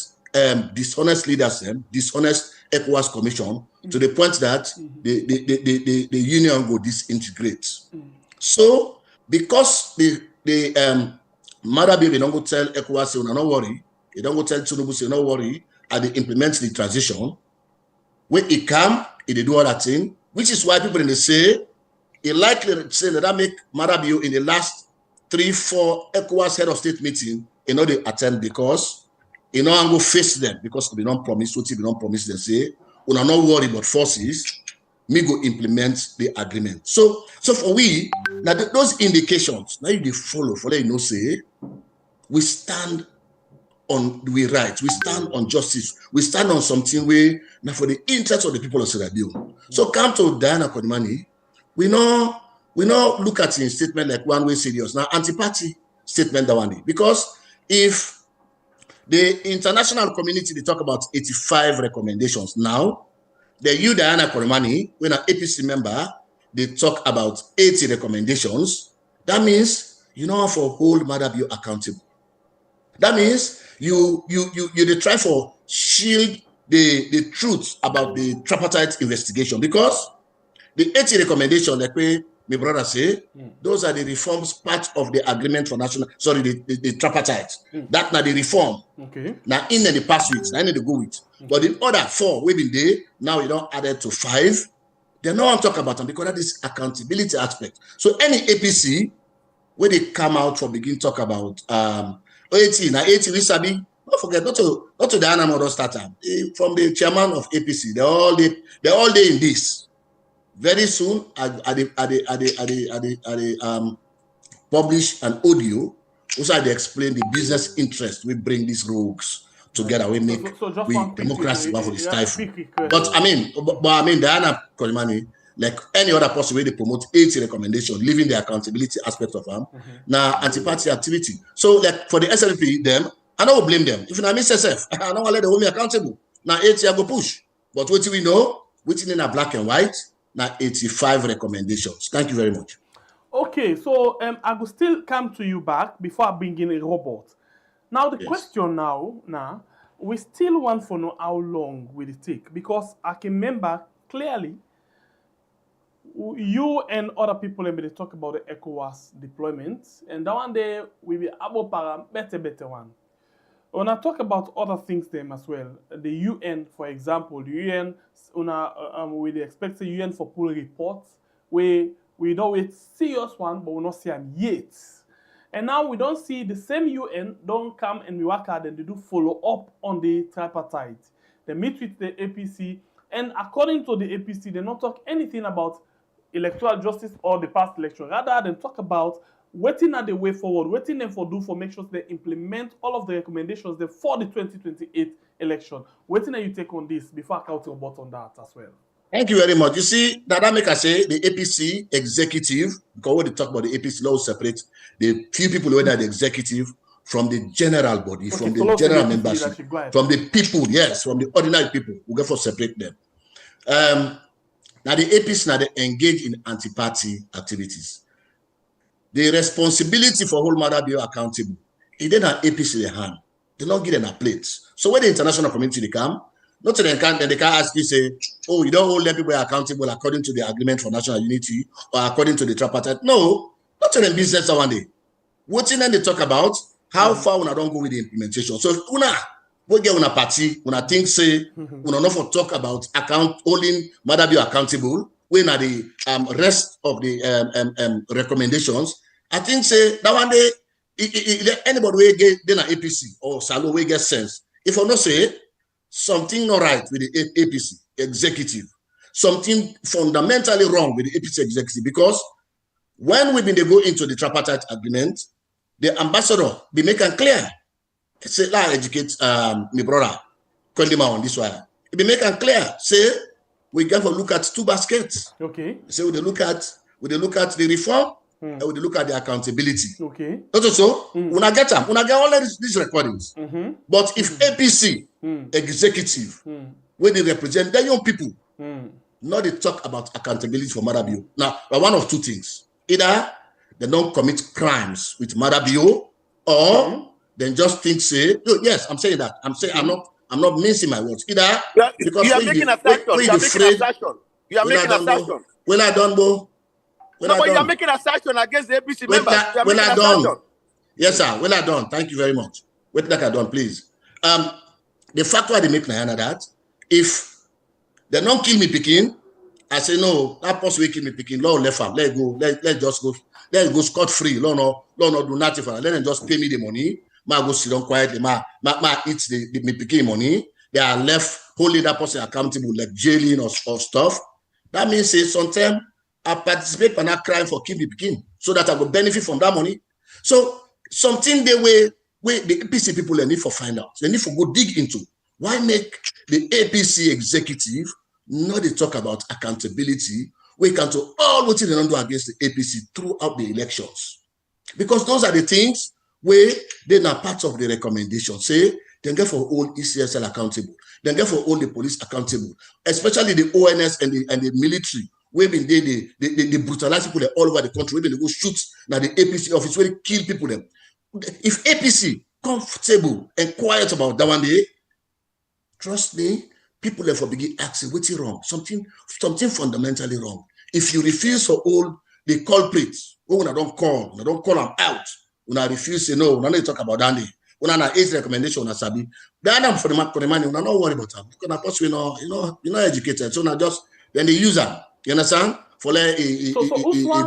dishonest leaders, dishonest ECOWAS commission, to the point that the union will disintegrate. So, because the Madabio, they don't go tell ECOWAS, say, no worry. They don't go tell Tinubu, say, no worry. And they implement the transition. When it come, they do all that thing, which is why people in the say, it likely say that make Madabio in the last 3-4 ECOWAS head of state meeting, they attend because, I'm go face them because they don't promise, what they don't promise, they say, we are not worried about forces, me go implement the agreement. So for we, now those indications, now you follow, for them, say, we stand on the right, we stand on justice, we stand on something where, now for the interest of the people of Sierra Leone. So come to Diana Kodimani, we not look at his statement like one way serious. Now, anti-party statement that one, because if the international community, they talk about 85 recommendations now, you, Diana Kodimani, when an APC member, they talk about 80 recommendations, that means you know how to hold Madabio accountable. That means you try for shield the truth about the tripartite investigation, because the 80 recommendation, like my brother say, those are the reforms part of the agreement for national, sorry, the tripartite. That now the reform. Okay. Now in the past weeks, I need to go with. But the other 4 we've been there, now we don't add it to 5. They no one talk about them because that is accountability aspect. So any APC, when they come out for begin talk about 80, now 80 we sabi, don't forget, not to the animal starter. From the chairman of APC, they're all day in this. Very soon, I publish an audio. Also, they explain the business interest. We bring these rogues together. We make democracy for the stifle. But I mean, Diana Kolimani, like any other person, where they promote 80 recommendation, leaving the accountability aspect of them. Now, anti-party activity. So, like for the SLP, them, I don't blame them. If you miss SF, I don't let the women accountable. Now, 80 I go push. But what do we know? What's in a black and white? Now 85 recommendations. Thank you very much. Okay, so I will still come to you back before I bring in a robot. Now the question now, we still want to know how long will it take, because I can remember clearly you and other people they talk about the ECOWAS deployment, and that one day we will have a better one. When I talk about other things them as well, the UN, for example, the UN, we expect the UN for pull reports, where we don't wait serious one, but we not see them yet. And now we don't see the same UN don't come and we work hard and they do follow up on the tripartite. They meet with the APC, and according to the APC, they not talk anything about electoral justice or the past election. Rather than talk about waiting at the way forward, waiting them for make sure they implement all of the recommendations for the 2028 election. Waiting that you take on this before I count your bot on that as well. Thank you very much. You see, that make us say the APC executive, because when they talk about the APC, law separate the few people who are the executive from the general body, okay, from the general membership, from the people, yes, from the ordinary people. We go for separate them. Now the APC now they engage in anti-party activities. The responsibility for whole matter be accountable. It then an APC the hand. They not give them a plate. So when the international community they come, not to them can they can't ask you say, oh, you don't hold them people accountable according to the agreement for national unity or according to the tripartite. No, not to them business one day. What in then they talk about how far when I don't go with the implementation. So if una go get una party, una think say una not for talk about holding matter be accountable. When are the rest of the recommendations? I think say that one day anybody will get then an APC or Salo will get sense. If I not say something not right with the APC executive, something fundamentally wrong with the APC executive, because when we been they go into the tripartite agreement, the ambassador be making clear. Say, I educate my brother, Kondima on this one. It be making clear. Say we can look at 2 baskets. Okay. So we look at the reform and we look at the accountability. Okay. Also, when I get them, when I get all these recordings. But if APC executive, when they represent the young people, not they talk about accountability for Marabio. Now, one of 2 things: either they don't commit crimes with Marabio, or then just think say, oh, yes, I'm saying that. I'm saying I'm not mincing my words. Either because you are making assertion. You are making assertion. When I done, Bo. No, but you are making assertion against the APC members. When I done. Yes, sir. When I done. Thank you very much. Wait like I done, please. The fact why they make Nayana that, if they don't kill me picking, I say no, that person will kill me picking. Lord left him. Let go. Let's just go. Let's go scot free. Lord no do nothing for them. Let them just pay me the money. Ma go sit down quietly. Ma eat the me picking money. They are left holding that person accountable, like jailing or stuff. That means say sometimes I participate but not crime for keep the picking, so that I will benefit from that money. So something they way the APC people they need for find out. They need to go dig into. Why make the APC executive not they talk about accountability? We can do all what they don't do against the APC throughout the elections, because those are the things where they're not part of the recommendation. Say they get for all ECSL accountable, they get for all the police accountable, especially the ONS and the military. Where been they brutalize people all over the country. Where they go shoot now the APC office where they kill people them. If APC comfortable and quiet about that one day, trust me, people therefore begin asking what's wrong, something fundamentally wrong. If you refuse for all the culprits, who don't call them out, when I refuse to know, when I talk about that, when I age recommendation, I sabi, then for the money, when I don't worry about them, because I possibly you're not educated, so now just then they use them, you understand? For like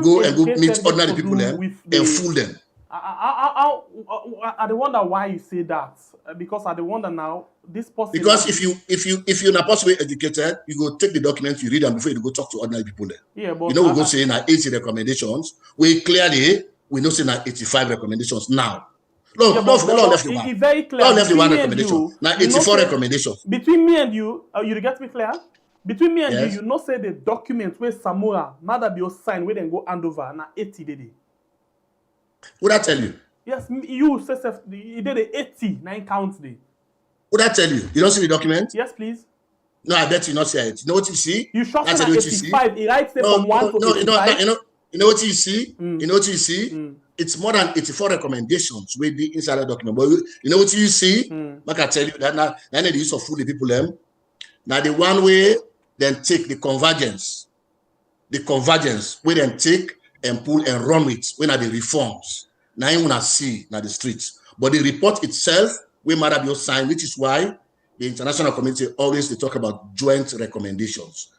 go and go meet ordinary people them and fool them. I wonder why you say that, because I wonder now this person. Because if you're not possibly educated, you go take the documents, you read them before you go talk to ordinary people there. Yeah, but we go say now 80 recommendations. We clearly know say now 85 recommendations now. No, yeah, left you one. It's very clear. Don't left you one recommendation. Now 84 recommendations. Between me and you, you get me clear? Between me and Yes. you say the document where Samora Madabio sign where then go hand over now 80 day. Would I tell you? Yes, you say you did the 89 counts day. Would I tell you? You don't see the document? Yes, please. No, I bet you not see it. You know what you see? You shot That's at what you see. 85. It writes from 1 to 85. You know what you see? You know what you see? It's more than 84 recommendations with the inside the document. But you know what you see? Like I tell you, that now the use of food the people them. Now the one way then take the convergence we then take and pull and run with when are the reforms. Now you wanna see now the streets. But the report itself, we might have your sign, which is why the international community always they talk about joint recommendations.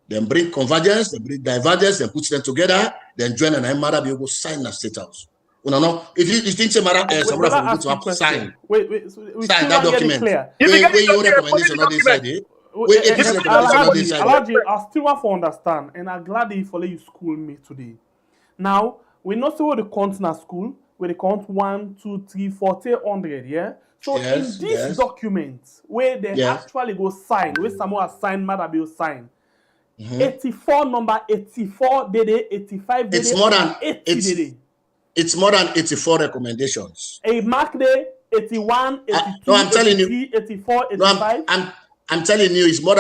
Then bring convergence, then bring divergence, then put them together, then join and I might have you sign the state house. No. If you think somebody to have to sign. Wait, sign that document. Where your recommendation not inside it. Alaji, I still want to understand, and I'm glad that you follow you school me today. Now, we not say what the count na school, where they count 1, 2, 3, 4, 100, yeah? So in this document, where they actually go sign, where someone has signed, Madabil sign, 84 number 84 dede, 85 dede, it's more than 80 dede. It's more than 84 recommendations. A mark day 81, 82, no, I'm telling 83, you. 84, 85. No, I'm telling you, it's more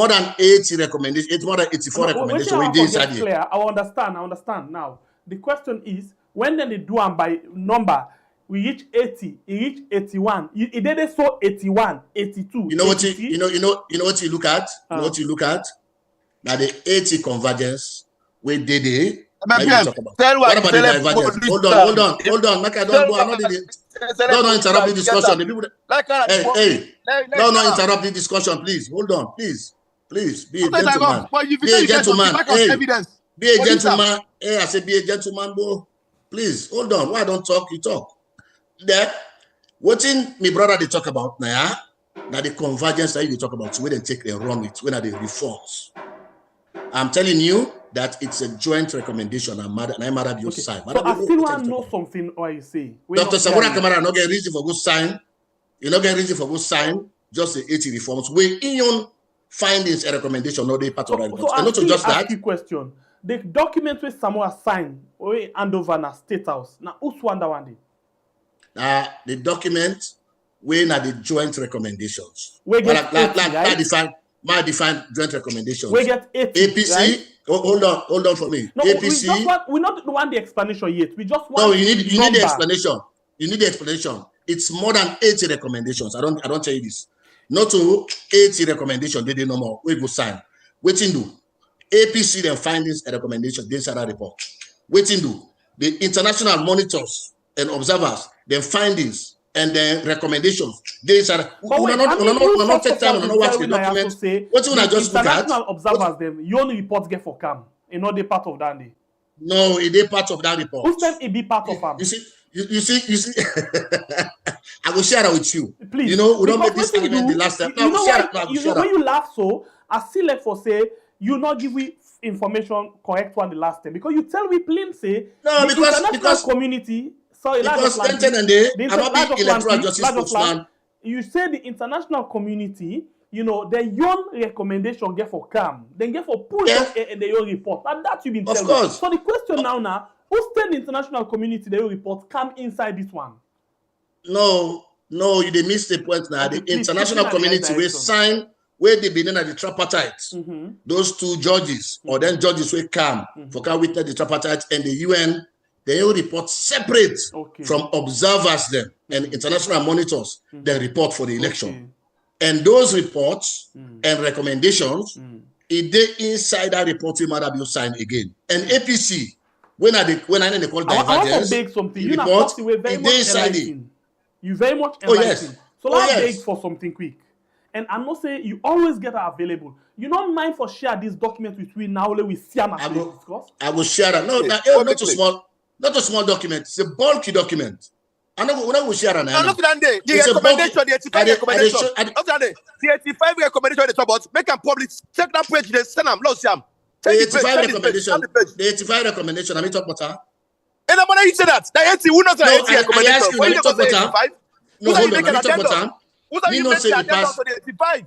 than 80 recommendations. It's more than 84 recommendations. We did inside here. I understand. Now, the question is, when then they do them by number, we reach 80, it reach 81. It did so 81, 82. You know what you what you look at? You know what you look at? Now the 80 convergence we did it. What about the divergence? Hold on. Make I don't go. Don't interrupt the discussion. The people don't interrupt the discussion, please. Hold on, please. Be a gentleman. Be a gentleman. Be a gentleman. Hey, I said be a gentleman, bro. Please, hold on. Why don't talk? You talk. There, what in my brother they talk about now? Now the convergence that you talk about, so we then take a run with when are the reforms. I'm telling you that it's a joint recommendation. I'm mad at your side. So I still want to know something what you say. Dr. Samora Kamara not get reason for good sign. You not get reason for good sign. Just the 80 reforms. We in your findings and recommendation, not the part of that. So and not just that. You question. The document where Samoa signed or hand over na State House. Now who's one day? The document when are the joint recommendations. We get 80, right? Define joint recommendations. We get 80, APC. Right? Hold on for me. No, APC. we not want the explanation yet. We just want. No, you need the explanation. You need the explanation. It's more than 80 recommendations. I don't tell you this. Not to 80 recommendations. They no more. We go sign. Waiting do. APC then findings and recommendations. They shall report. Waiting do. The international monitors and observers then findings and then recommendations. They shall. We not take time. We not watch the document. What you just look at? International observers them. You only report get for CAM. You know they part of that day. No, it is part of that report. Who's them? It be part of them. You see. I will share that with you. Please. You know, we don't make this argument the last time. When you laugh so, I still like for say you not give we information correct one the last time because you tell we plain say no the because community. Sorry, because I'm not being electoral justice spokesman. You say the international community, you know, the young recommendation get for CAM, then get for pull up and the your report. And that you been telling. Of course. So the question now, who's tell the international community the report come inside this one? No, you they miss the point now. The international community will sign where they begin at the tripartite. Those two judges or then judges will come for can witness the tripartite and the UN. They will report separate from observers them and international monitors. They report for the election. And those reports and recommendations It they insider reporting Madabio sign again. And APC, when I call divergence, I want to beg something. You know, report, very much enlightened. You very much Oh, enlightened. yes. So Oh, let's yes. beg for something quick. And I'm not saying you always get that available. You don't mind for share this document with we now with Siam I discuss? will share that. No, not a small document. It's a bulky document. I know we will share that. No, look at that. The recommendation, the 85 recommendation. Look at that. The 85 recommendation they talk about. Make them public. Check that page. They send them. Look, Siam. The 85 recommendation. The 85 recommendation. I mean, talk about her. And I'm gonna say that. The 80. Who knows the 80 recommendation? When you talk about her. No, hold on. Let me talk about her. Me not say it pass.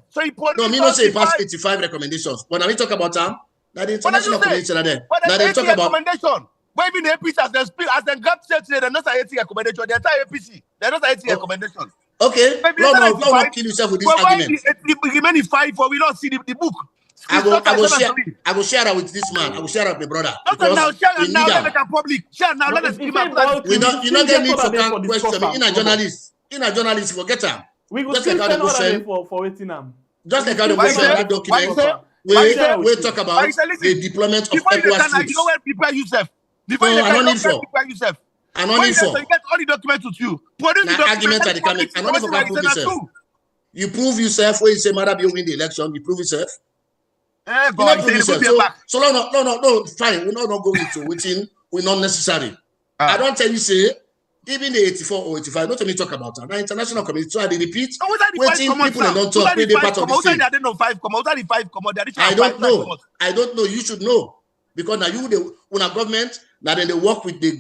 So no, me not say it pass 85 recommendations. When I talk about them, that the international community are there. Now they talk about recommendation. Why even the APC as they grab church, they're not a 80 recommendation. The entire APC, they're not a 80 recommendation. Okay. No, kill yourself with this argument. The remaining 5 for we don't see the book. I will share that with this man. I will share that with my brother. Share now, let it public. Share now, let us give up. You don't get me to question me. In a journalist, forget him. We go still send order for waiting them. Just like how the question that document we talk about the deployment of ECOWAS. You know where prepare yourself. Before you prepare yourself. I don't need for. You get all the documents with you. Produce the argument at the comment. I don't need for prove yourself. You prove yourself when you say Madabio win the election. You prove yourself. God, so no, fine. We're not going to waiting. We're not necessary. I don't tell you say. Even the 84 or 85, not only talk about that. Now, international community, so I repeat, waiting people and don't talk, they part of the same. I don't know. You should know. Because now when a government, now then they work with the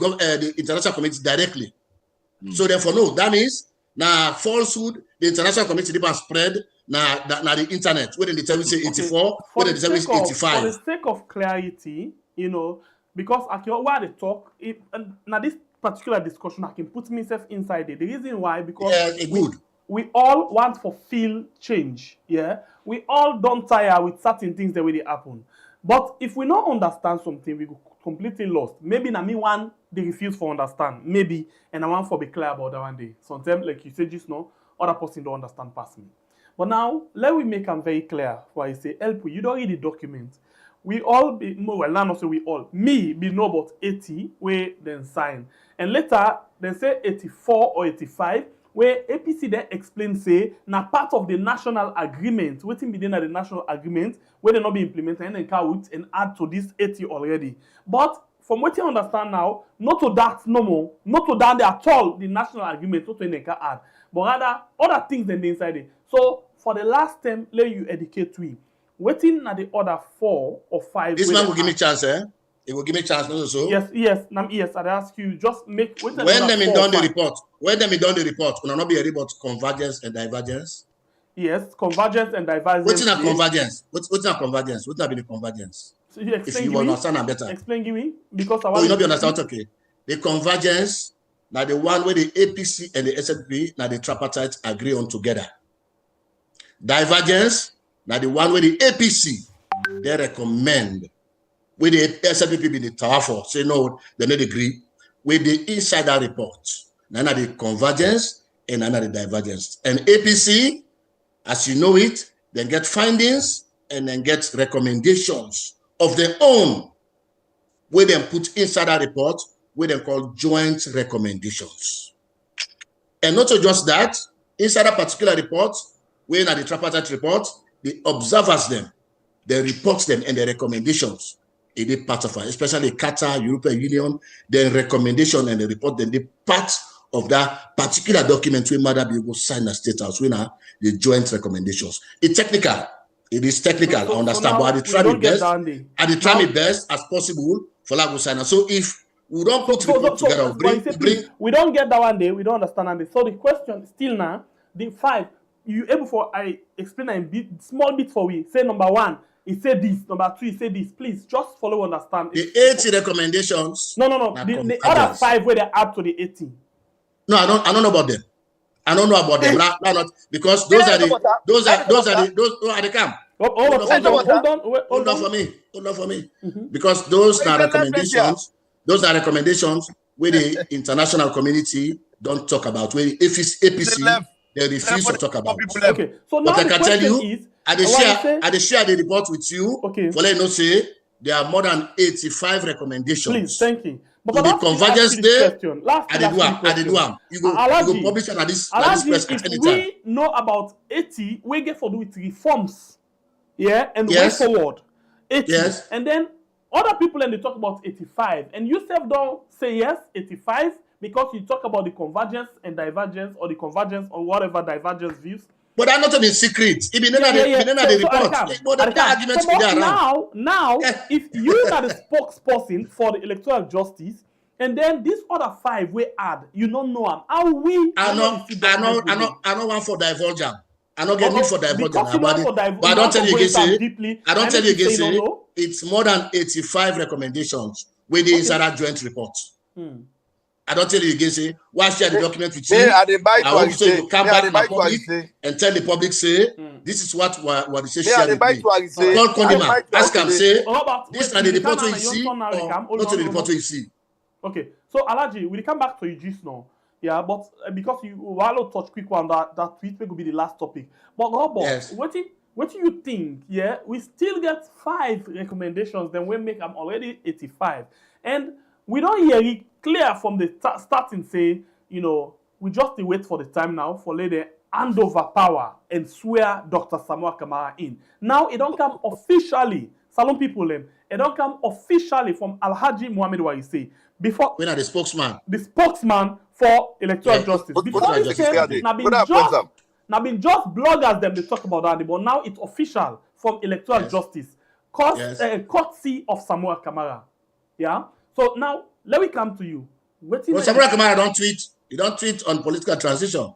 international community directly. So therefore, no, that means, now falsehood, the international community didn't spread, now the internet, whether they tell you say 84, whether they tell you say 85. For the sake of clarity, because while they talk, now this particular discussion, I can put myself inside it. The reason why, because we all want to feel change. Yeah, we all don't tire with certain things that will happen. But if we don't understand something, we go completely lost. Maybe na me one they refuse to understand. Maybe, and I want to be clear about that one day. Sometimes, like you said just now, other person don't understand past me. But now let me make them very clear. Why I say, help you don't read the document. We all be well, now not say we all. Me be know about 80 where then sign. And later, they say 84 or 85, where APC then explain, say, now part of the national agreement, waiting within the national agreement, where they not be implemented and then count and add to this 80 already. But from what you understand now, not to that no more, not to that at all, the national agreement, not to any add, but rather other things than the inside it. So for the last time, let you educate we. Waiting at the other 4 or 5. This man will give me chance, eh? It will give me chance, no, so. Yes. I ask you, just make. When them done the report, will not be a report convergence and divergence. Yes, convergence and divergence. What's not convergence? What's not convergence? What's not be the convergence? So you explain. If you understand better. Explain, give me, because I want. You not be understand. Okay, the convergence now the one where the APC and the SNP now the tripartite agree on together. Divergence now the one where the APC they recommend. Where the SNP be the tower for, say no, they don't agree. With the insider report, none of the convergence and none of the divergence. And APC, as you know it, then get findings and then get recommendations of their own, where they put insider report, where they call joint recommendations. And not just that, inside a particular report, where in the tripartite report, the observers them, they report them and the recommendations. It is part of it, especially Qatar, European Union, the recommendation and the report, then the part of that particular document where Madabio will sign a state house, we now the joint recommendations. It's technical. It is technical, I understand, but I try my best as possible for Lago sign. So if we don't put report together, we don't get that one day, we don't understand it. So the question still now, the 5, you able for I explain a small bit for we. Say number 1. He said this. Number 2, he said this. Please, just follow, understand. The 80 recommendations. No. The other 5 where they add to the 80. No, I don't know about them. I don't know about them. Not because those are the camp. Hold on for me. Because those are recommendations. Those are recommendations where the international community don't talk about. Where if it's APC, they refuse to talk about. Okay. So now the question is, I dey share the report with you. Okay. For let you know, say there are more than 85 recommendations. Please, thank you. But To the Convergence Day, I did do am. You go publish it at this press if anytime. we know about 80, we get for do with reforms, yeah, and way forward. 80, Yes. and then other people and they talk about 85, and you self don't say yes 85 because you talk about the convergence and divergence, or the convergence or whatever divergence views. But that's not a secret. It be the report. But the arguments be there around. Now, if you are the spokesperson for the electoral justice, and then this other 5 we add, you don't know them. How we? I know one for divulge. I don't get need for divulge. But I don't tell you again. Say I don't tell you again. Say it's more than 85 recommendations with the insider joint report. I don't tell you again, say, why share the document with you? I hope so you come back to the public and tell the public, say, this is what they say share with me. Call Condima, ask him, say, this is the report you see, or not the report you see. Okay, so Alaji, we'll come back to you just now. Yeah, but because you will touch quick one, that tweet will be the last topic. But Robert, yes. What do you think? Yeah, we still get 5 recommendations, then we make them already 85. And we don't hear it clear from the starting say, you know, we just wait for the time now for lady hand over power and swear Dr. Samoa Kamara in. Now it don't come officially, Salon people them, it don't come officially from Alhaji Mohamed Warise. Before when are the spokesman? The spokesman for electoral justice. Before this came, now been just bloggers them they talk about that, but now it's official from electoral justice. Courtesy of Samoa Kamara. Yeah. So now let me come to you. Well, Samoa Kamara don't tweet. He don't tweet on political transition.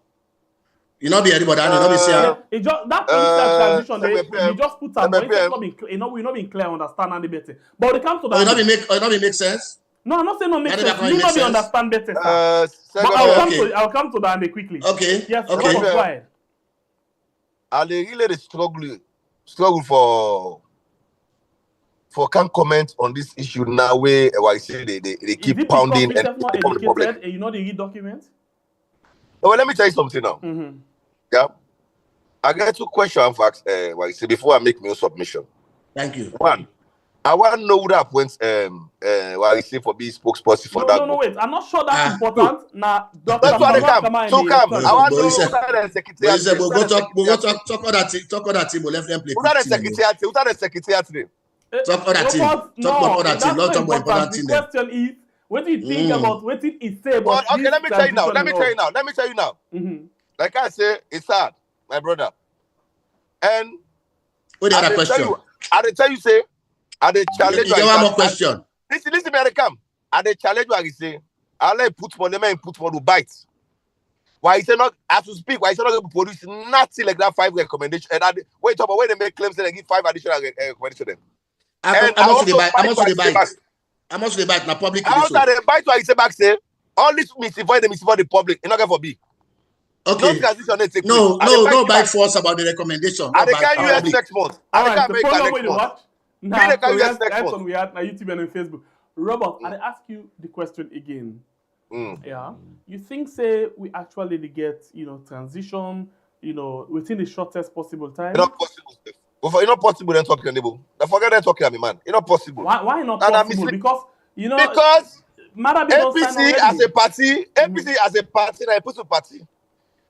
You know be anybody. You know be say. It just that political transition. They just put some. We not been clear understand and better. But when it comes to that, it not make sense. No, I'm not saying no make sense. You not be understand better. But I'll come to that quickly. Okay. Yes. Okay. Go ahead. Are they really struggle for can't comment on this issue now where I say they keep pounding and not educated and you know they read documents? Well, let me tell you something now. Yeah. I got 2 questions facts before I make my submission. Thank you. One, I want to know what happens what I say for being spokesperson for that. No, wait. I'm not sure that's important. Now, Dr. That's why they come. So come. I want to know the secretariat. We'll go talk on that team. We'll let them play. Without the secretariat. Talk on that team. Talk about that team. Not talk about important team. The question is, what do you think about what it say about okay, let me tell you now. Like I say, it's hard, my brother. And what the other question? I tell you, say, I challenge you. One more question. Listen, me, I come. I challenge you, I say, I let put for them and put for to bite. Why he said not as to speak? Why he said not going to produce nothing like that 5 recommendations? And wait up, when they make claims and they give 5 additional recommendations. I'm also the bite na public. I also the bite why he say back say all this misinform the public. It's not going for be. Okay. No bite force about the recommendation. I can't use next month. I can't make that next month. Now, we have YouTube and Facebook. Robert, I ask you the question again. Yeah, you think say we actually get transition within the shortest possible time? It's not possible. It's not possible then talking about. Forget that talking, man. It's not possible. Why not possible? Because APC as a party, they put a party.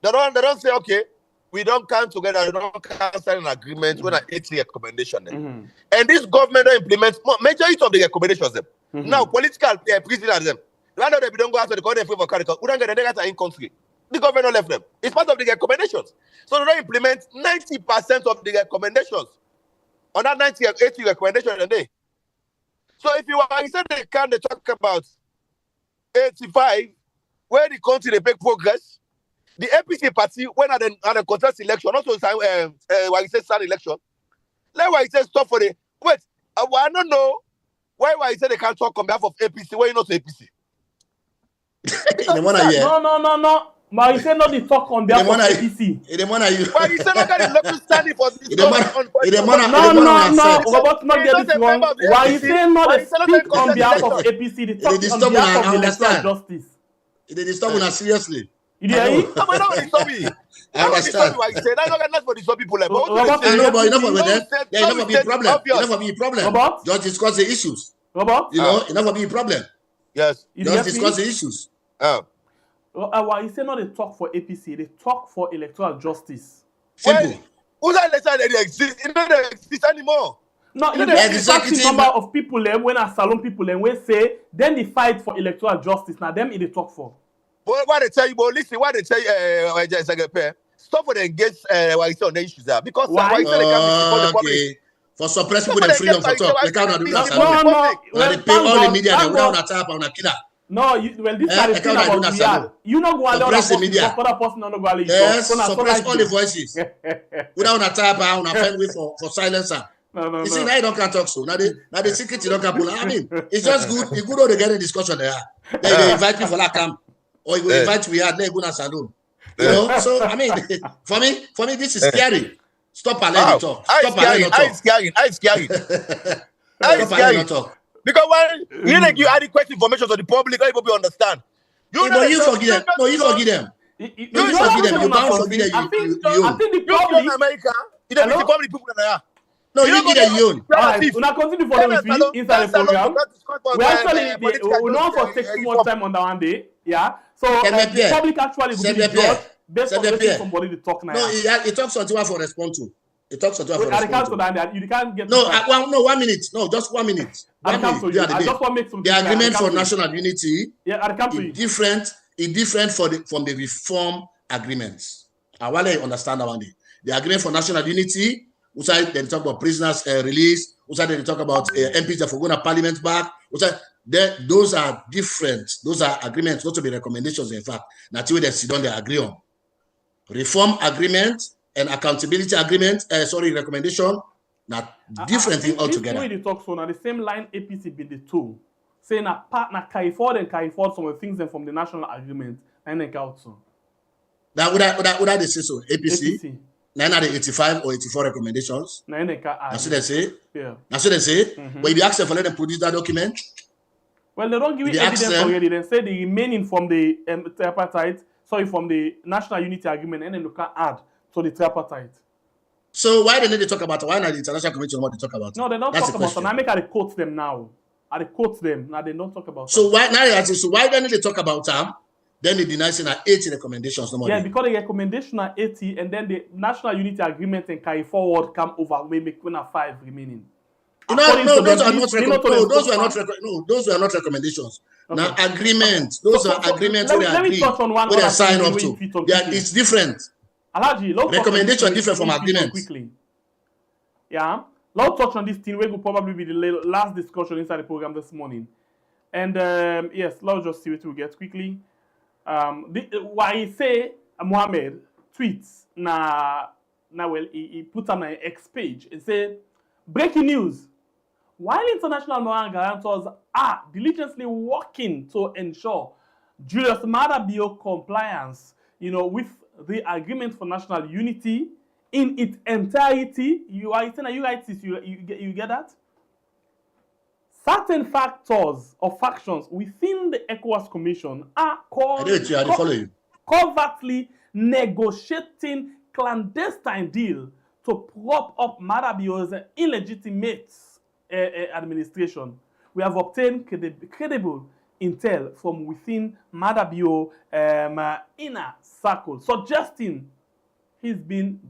They don't say okay. We don't come together, we don't sign an agreement when an 80 recommendation. And this government don't implement majority of the recommendations. Now, political prisoners them. Right now, they don't go after the country for caricature. We don't get the in country. The government don't left them. It's part of the recommendations. So they don't implement 90% of the recommendations. On that 80 recommendations a day. So if you said they talk about 85, where the country they make progress. The APC party, when at the contest election, also why he says stand election, like why he says stop for the wait. I don't know why he said they can't talk on behalf of APC. Why you not APC? No. But he said not the talk on behalf of APC. Why he said not got the standing for this? No. Robert, not get this wrong. Why he said not speak on behalf of APC? The talk on behalf of electoral justice. They disturb us seriously. You hear me? I understand. That's what some people like. But I know, but enough of them. Yeah, enough of being problem. Obvious. Enough of being problem. Robert? Just discuss the issues. Robert? You know, enough of being problem. Yes. Just discuss the issues. Well, you say not they talk for APC, they talk for electoral justice. Simple. Who's that election that exist? It don't exist anymore. No, you know, the exact number of people when a salon people we say then they fight for electoral justice. Now them they talk for. But what they tell you, but listen, what they tell you, stop for the engage what you say on the issues there. Because why you say they can't be before the public. For suppress people the freedom for talk. They can't do that. No. They pay all the media they on a tap on a killer. No, well, this is the thing about Riyadh. You not go allow suppress the media. Other person not go allow you. Yes, suppress all the voices. Without a tap on a friend with for silencer. No. You see, now you don't can talk so. Now the secret you don't can pull. I mean, it's just good. It's good all they get in discussion there. They invite me for that camp. Or you will invite me at Neguna Saloon. You know? So I mean, for me, this is scary. Stop allowing talk. Stop allowing talk. I scary. Talk. Because when you give adequate information to the public, everybody understand. You forgive them. No, you forgive them. You forgive them. You bound forgive them. I think the public. America, you don't the public people there. No, you give them your own. Alright, we now continue following with me inside the program. We actually we not for take too much time on that one day. Yeah. So the public actually will be the judge based on letting somebody to talk now. No, it talks until I for respond to. It talks until I for respond to. You can't get no, 1 minute. No, just 1 minute. I just want to make some. The agreement for national unity. Yeah, I come to you. Different from the reform agreements. I want to understand that one day. The agreement for national unity. Outside, they talk about prisoners release. Outside, they talk about MPs that are going to parliament back. Outside, those are different. Those are agreements, not to be recommendations, in fact. That's what they sit down, they agree on. Reform agreement and accountability agreement, recommendation, not different thing altogether. This way they talk so now the same line APC be the two. Saying a partner carry forward some of the things from the national agreement and then out so. That would I say so? APC. 985 or 84 recommendations. That's what they say. Yeah. That's what they say. But if you ask them for let them produce that document. Well, they don't give you evidence already. They say the remaining from the tripartite, from the National Unity Agreement, and then you can add to the tripartite. So why didn't they talk about it? Why not the International Committee on what they talk about? No, they don't talk about it. I make I quote them now. I quote them. Now they don't talk about it. So why didn't they talk about them? Then they deny saying 80 recommendations. No because the recommendation are 80, and then the National Unity Agreement and carry forward come over. We make 5 remaining. Those were not recommendations. Okay. Now agreements. Those are agreements let me touch on one where they sign up to. Yeah, it's different. Alaji, recommendation different from agreements. Quickly. Yeah. Let's touch on this thing. We will probably be the last discussion inside the program this morning. And yes, let's just see what we get quickly. Why he say Mohammed tweets he put on an X page and say breaking news. While international moral guarantors are diligently working to ensure Julius Maada Bio compliance, with the agreement for national unity in its entirety, you get that? Certain factors or factions within the ECOWAS Commission are covertly negotiating clandestine deal to prop up Maada Bio's illegitimate administration. We have obtained credible intel from within Maada Bio inner circle, suggesting he's been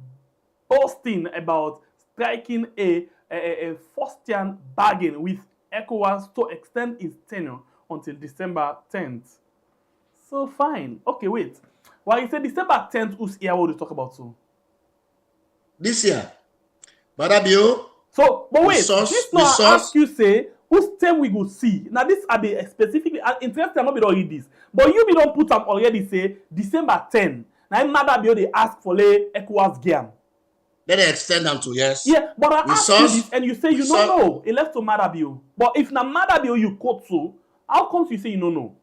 boasting about striking a Faustian bargain with ECOWAS to extend its tenure until December 10th. So fine. Okay, wait. Well, you said December 10th, who's here? What do you talk about so? This year. Maada Bio. So, but wait, this now ask you say, whose term we go see? Now, this are the specifically, interesting, I'm not be don't read this. But you be don't put them already say, December 10. Now, Maada Bio, they ask for the ECOWAS game. Then they extend them to yes. Yeah, but I ask you this and you say you don't know. It left to Maada Bio. But if na Maada Bio you quote so, how comes you say you don't know?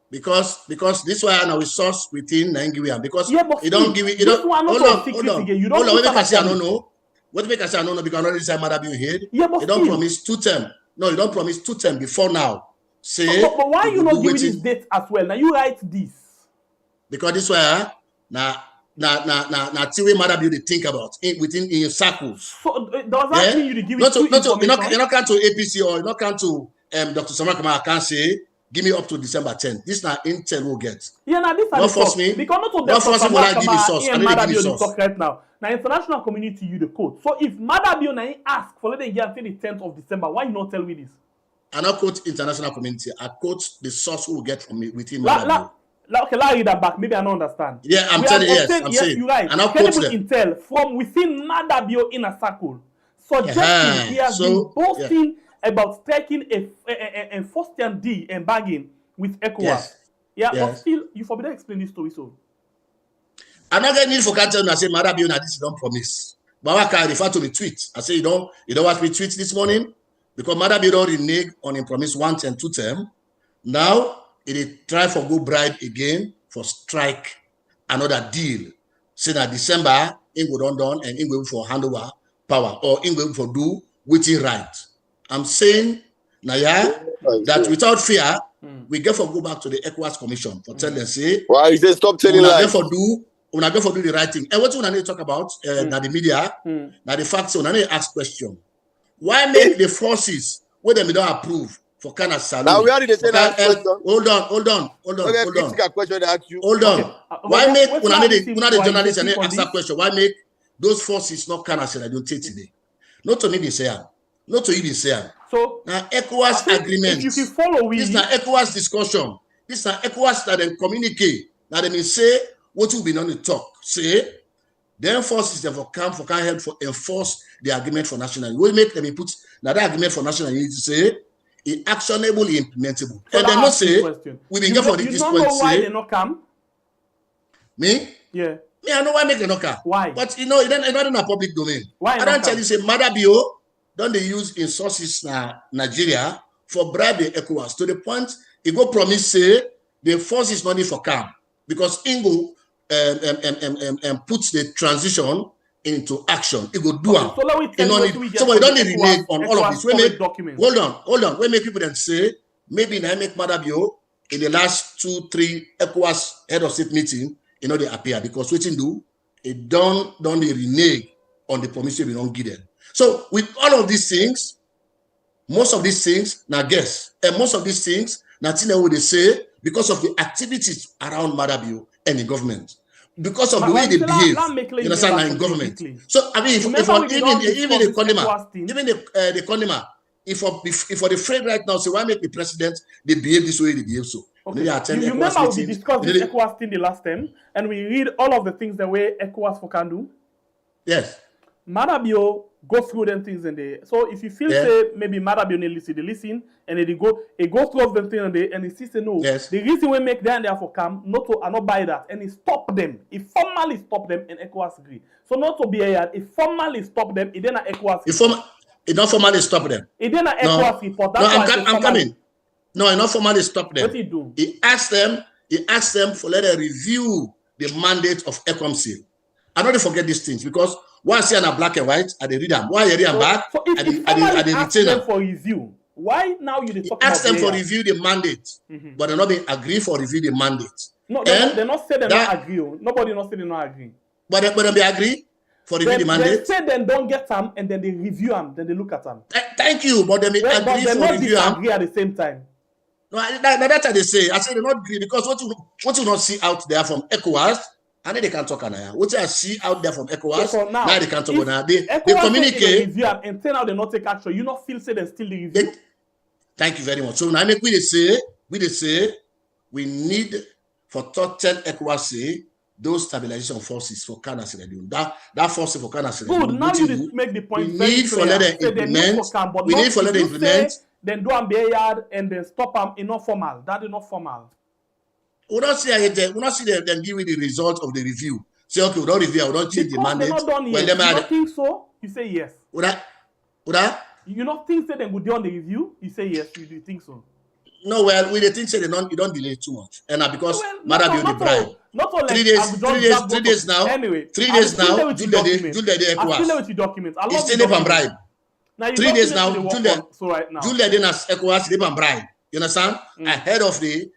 Because this one now we source within Nigeria. Because but you don't give it. You don't. Hold on. You don't. What make I say I don't know? What make I say I don't know? Because I already said Maada Bio here. Yeah, but you don't promise 2 terms. No, you don't promise 2 terms before now. Say. But why you not giving this date as well? Now you write this. Because this one now Tiwe Madabio they think about within in circles. So does that mean you give it you're not come to APC or you're not come to Dr. Samakama. I can't say give me up to December 10th. This now intel will get. Yeah, now this not force me. Because not force me when I give you source. I need to give you source. Talk right now. Now international community you the code. So if Madabio now ask for let them get until the 10th of December, why you not tell me this? I not quote international community. I quote the source who will get from me within Madabio. Okay, let me read that back. Maybe I don't understand. Yeah, I'm telling you. Yes, I'm saying. You're right. And I'll quote them. Intel from within Madabio inner circle suggesting he has been boasting about striking a first-hand deal and bargain with ECOWAS. Yes. Yeah, but still, you forbid to explain this story so. I'm not getting need for can't tell me I say Madabio na this you don't promise. But I refer to the tweet. I say you don't watch me tweet this morning because Madabio don't renege on him promise 1 term, 2 term. Now it try for go bribe again for strike another deal. Say that December in go done and in go for handover power or in go for do waiting right. I'm saying that without fear we get for go back to the ECOWAS Commission for tell them say why is it stop telling lies? When I go for do the right thing. And what we need to talk about now the media, now the facts when I need to ask question. Why make the forces where they don't approve for Kana Salon? Now we already say that question. Hold on. Question I ask you. Hold on. Okay. Why make when the journalists and they ask that question? Why make those forces not Kana Salon? I don't take today. Not to me they say. Not to you they say. So now ECOWAS agreement. If you can follow this now ECOWAS discussion. This now ECOWAS that then communicate. Now they may say what will be on the talk. Say then forces them for come for can help for enforce the agreement for national unity. We make them put now the agreement for national unity say it actionable, implementable. So and then not say we been for this point. You know why they not come? Me? Yeah. Me, I know why make them not come. Why? But you know, it's not in a public domain. Why? I don't tell you say Madabio don't they use in sources na Nigeria for bribe the ECOWAS to the point it go promise say the force is not for calm because Ingo puts the transition into action. It will do so we don't need renege on all of this. Hold on. We make people then say maybe now make Madabio in the last 2-3 ECOWAS head of state meeting, they appear because what do it don't they renege on the promise we don't give them. So with all of these things, most of these things now guess, and most of these things now what they say because of the activities around Madabio and the government. Because of the way they behave, you understand, in government. So I mean, even the Condima, if for the Fred right now, say why make the president they behave this way, they behave so. Okay. You remember we discussed this ECOWAS thing the last time, and we read all of the things the way ECOWAS for can do. Yes. Madabio go through them things and they. So if you feel say maybe Madabio they listen, and they go through them things and they see say no. Yes. The reason we make them there for come not to not buy that and he stop them. He formally stop them and ECOWAS agree. So not to be a he formally stop them. It then ECOWAS. It not formally stop them. It then ECOWAS report. I'm coming. No, he not formally stop them. What he do? He asked them for let them review the mandate of ECOMSIL. I don't forget these things because once I see on black and white, I read them. Why I read them back? So if I ask them for review, why now you talk about ask them for review the mandate, but they're not being agree for review the mandate. No, they're not saying they not agree. Nobody not saying they not agree. But they agree for review the mandate. They say they don't get them and then they review them, then they look at them. Thank you, but they may agree for review them. Agree at the same time. No, that's what they say. I say they not agree because what you not see out there from ECOWAS. And then they can talk now. What I see out there from ECOWAS, so now they can talk now. They communicate. And say now they not take action. You not feel say they still the review. Thank you very much. So now make we say we need for total ECOWAS say those stabilization forces for Kana Sierra Leone. That force for Kana Sierra Leone. Good. Now you make the point. We need for let them implement. We need for let them implement. Then do am be yard and then stop them in not formal. That is not formal. We don't see them give you the result of the review. Say, okay, we don't review, we don't change the mandate. You don't think so? You say yes. Would I? You don't think so? Then go do on the review? You say yes. You do think so? No, well, we think say you don't delay too much, and because Madabio the bribe. Not all 3 days now. Anyway, 3 days now. Do the ECOWAS. I still with your documents. I love it's still bribe. 3 days now. So right now. Do the ECOWAS, they bribe. You understand? Ahead of the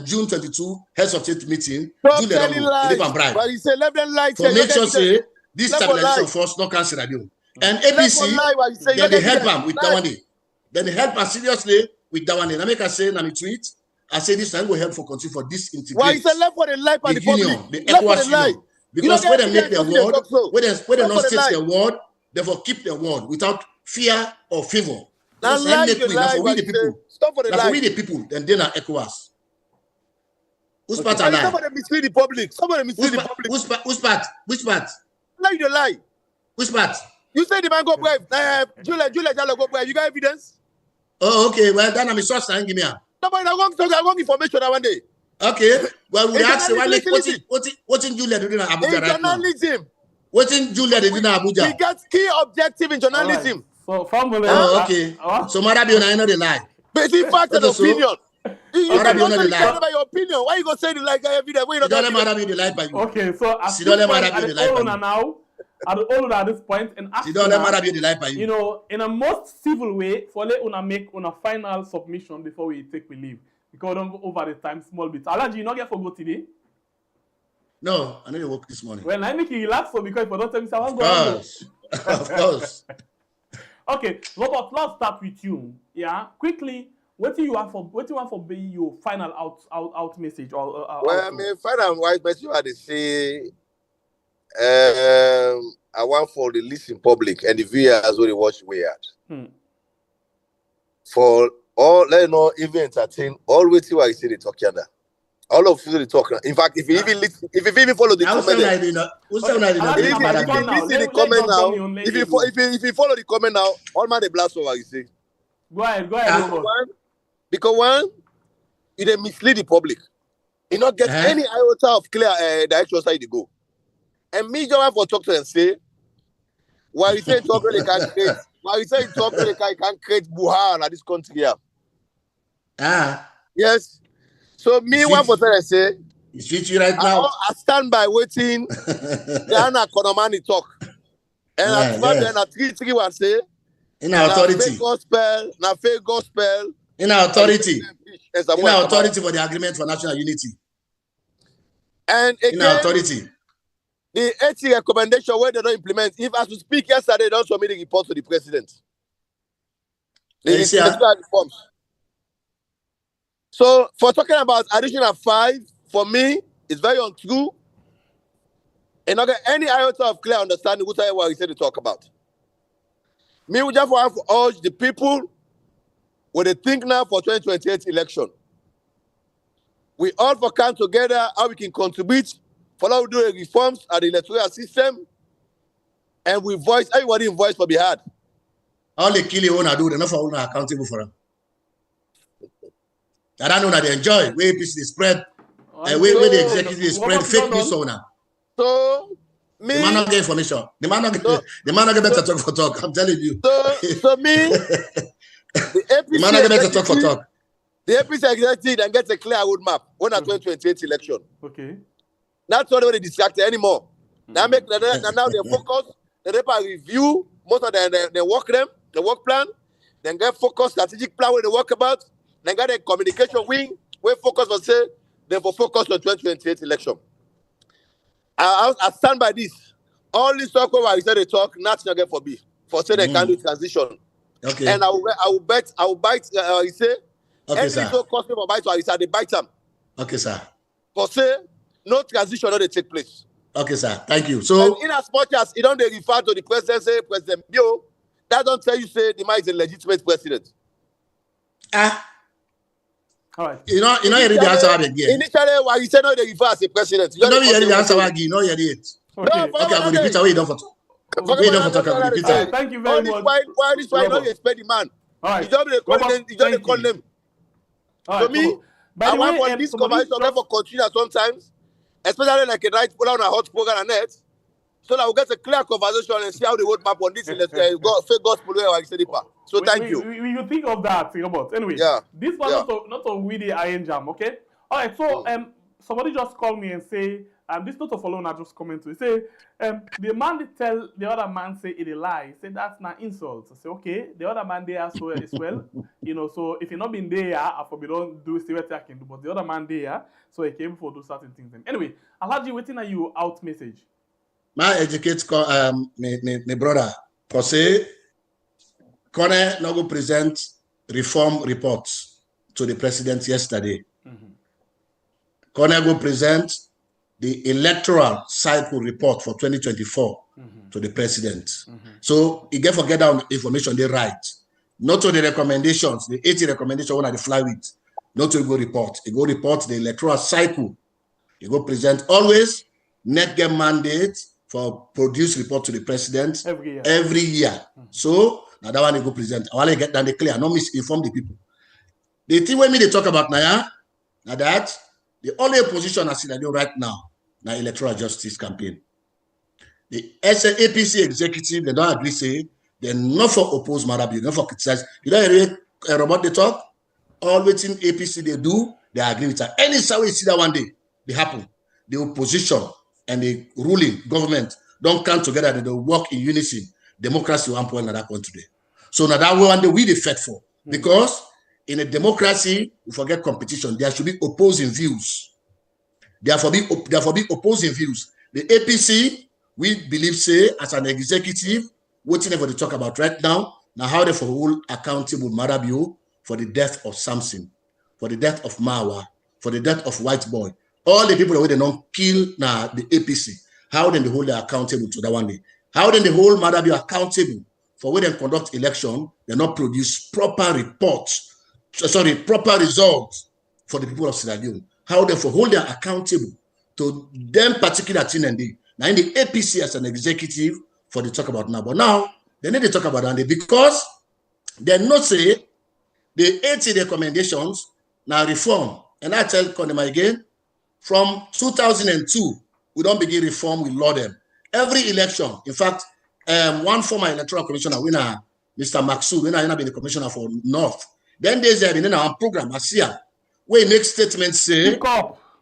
June 22 heads of state meeting. Stop telling lies. But he said, let them lie. For make sure say this stabilization force not can Sierra Leone. And APC, then they help him with that one day. Then they help him seriously with that one day. I make us say in a tweet, I say this time will help for continue for this integration. Why is left for the life and the union, public? the ECOWAS union. Because when they make their word, when they not state their word, therefore keep their word without fear or favor. That's for we the people. Stop for the lie. For we the people, then they are ECOWAS. Who's part of lie? Somebody mislead the public. Somebody mislead the public. Who's part? Which part? Lie you lie. Which part? You say the man go bribe. Julia go bribe. You got evidence? Oh, okay. Well, then I'm a source and give me a. Nobody wrong information that one day. Okay. Well, we ask what in Julia doing in Abuja right now? Journalism. What in Julia doing in Abuja? We got key objective in journalism. Right. So, okay. So, Marabi, I know the lie. But it's fact and opinion. You don't know the lie. About your opinion. Why you gonna say the like evidence? You don't let Marabi the lie by you. Okay, so at this point, and you don't let Marabi the lie by you. You know, in a most civil way, for let una make una final submission before we leave. Because we don't go over the time small bit. Alaji, you not get for go today? No, I need to work this morning. Well, I make you relax for because if I don't tell me, I won't go. Of course. Okay, Robert, let's start with you. Yeah, quickly. What do you want for be your final out message or? Well, my final wise message I say, I want for the listening public and the viewers who they watch we at. For all, let you know, even entertain, all waiting while you see the talk yonder. All of you the talk. In fact, if you even follow the comment, if you follow the comment now, all man the blast over you see. Go ahead. Because one, it mislead the public. You not get any iota of clear direction side to go. And me just for talk to them say, while you say talk really can create, can create buhar in this country here. Yes. So me one for I say, it's with you right now. I stand by waiting. Ghana Konomani talk. And I 331 say, in our authority. Fake gospel. In our authority. In our authority for the agreement for national unity. And again, in our authority. The 80 recommendation where they don't implement. If as we speak yesterday, they don't submit the report to the president. The reforms. So for talking about additional 5, for me, it's very untrue. And not get any iota of clear understanding what we said to talk about. Me, we just want to urge the people what they think now for 2028 election. We all for come together how we can contribute for how we do the reforms at the electoral system, and we voice everybody in voice for be heard. All the killing wanna do, they're not for accountable for them. I don't know that they enjoy where APC they spread, where the executive they spread fake news on now. So me, the man not get information. The man not get better talk for talk. I'm telling you. So me, the APC man not get better talk for talk. The APC executive then gets a clear roadmap when at 2028 election. Okay. Not already distracted anymore. Now they focus. They review most of their work plan. Then get focused strategic plan where they work about. Then got a communication wing where focus on say they for focus on 2028 election. I stand by this. All this talk where I said they talk, nothing again for me. For say they can do transition. Okay. And I will bite. He say. Okay, sir. So costing for bite, so I said they bite them. Okay, sir. For say no transition not they take place. Okay, sir. Thank you. So and in as much as you don't they refer to the president, say President Bio, that don't tell you say the man is a legitimate president. All right. You know, you read the answer again. Initially, why you say no, they refer as a president. You know, you read the answer again. You know, you read it. Okay. Okay, I'm going to repeat away. Don't photo. Thank you very much. Why this why don't you expect the man? All right. You don't call them. All To right, me, I want for this conversation for continue sometimes, especially like a night pull on a hot program and net, so that we'll get a clear conversation and see how the roadmap on this fake gospel way I said it. So thank you. We will think of that, Robert. Anyway, this one not a really iron jam, okay? All right, so somebody just called me and say this not a follow, I just comment to. He say, the man they tell the other man say it a lie. He say that's not insult. I say, okay, the other man there as well. You know, so if he not been there, I probably don't do see what I can do. But the other man there, so he came for do certain things. Anyway, Alhaji, waiting at you out message. My educate my brother, because say, Kone now go present reform reports to the president yesterday. Kone go present the electoral cycle report for 2024 to the president. So he get forget that information they write. Not to the recommendations, the 80 recommendations one at the fly with. Not to go report. He go report the electoral cycle. He go present always net get mandate for produce report to the president every year. So now that one they go present. I want to get that they clear, not misinform the people. The thing when me they talk about now that the only opposition I see that do right now na electoral justice campaign. The APC executive, they don't agree, say they're not for oppose Marabi, not for criticize. You don't hear about the talk? All waiting APC they do, they agree with that. Any way you see that one day, they happen. The opposition and the ruling government don't come together, they don't work in unison. Democracy will point in that country. So now that one day we they fight for. Because in a democracy, we forget competition. There should be opposing views. Therefore be opposing views. The APC, we believe, say, as an executive, waiting for the talk about right now how they for hold accountable Marabio for the death of Samson, for the death of Mawa, for the death of White Boy. All the people that they don't kill now the APC. How then they hold them accountable to that one day? How then they hold Marabio accountable for when they conduct election, they not produce proper reports, proper results for the people of Sierra Leone. How they for hold them accountable to them particular thing and day. Now in the APC as an executive for the talk about now. But now they need to talk about that because they not say the 80 recommendations now reform. And I tell Konema again, from 2002, we don't begin reform, we law them. Every election, in fact, one former electoral commissioner, winner, Mr. Maxu, winner been the commissioner for North. Then there's in our program, ASIA, where he makes statements say,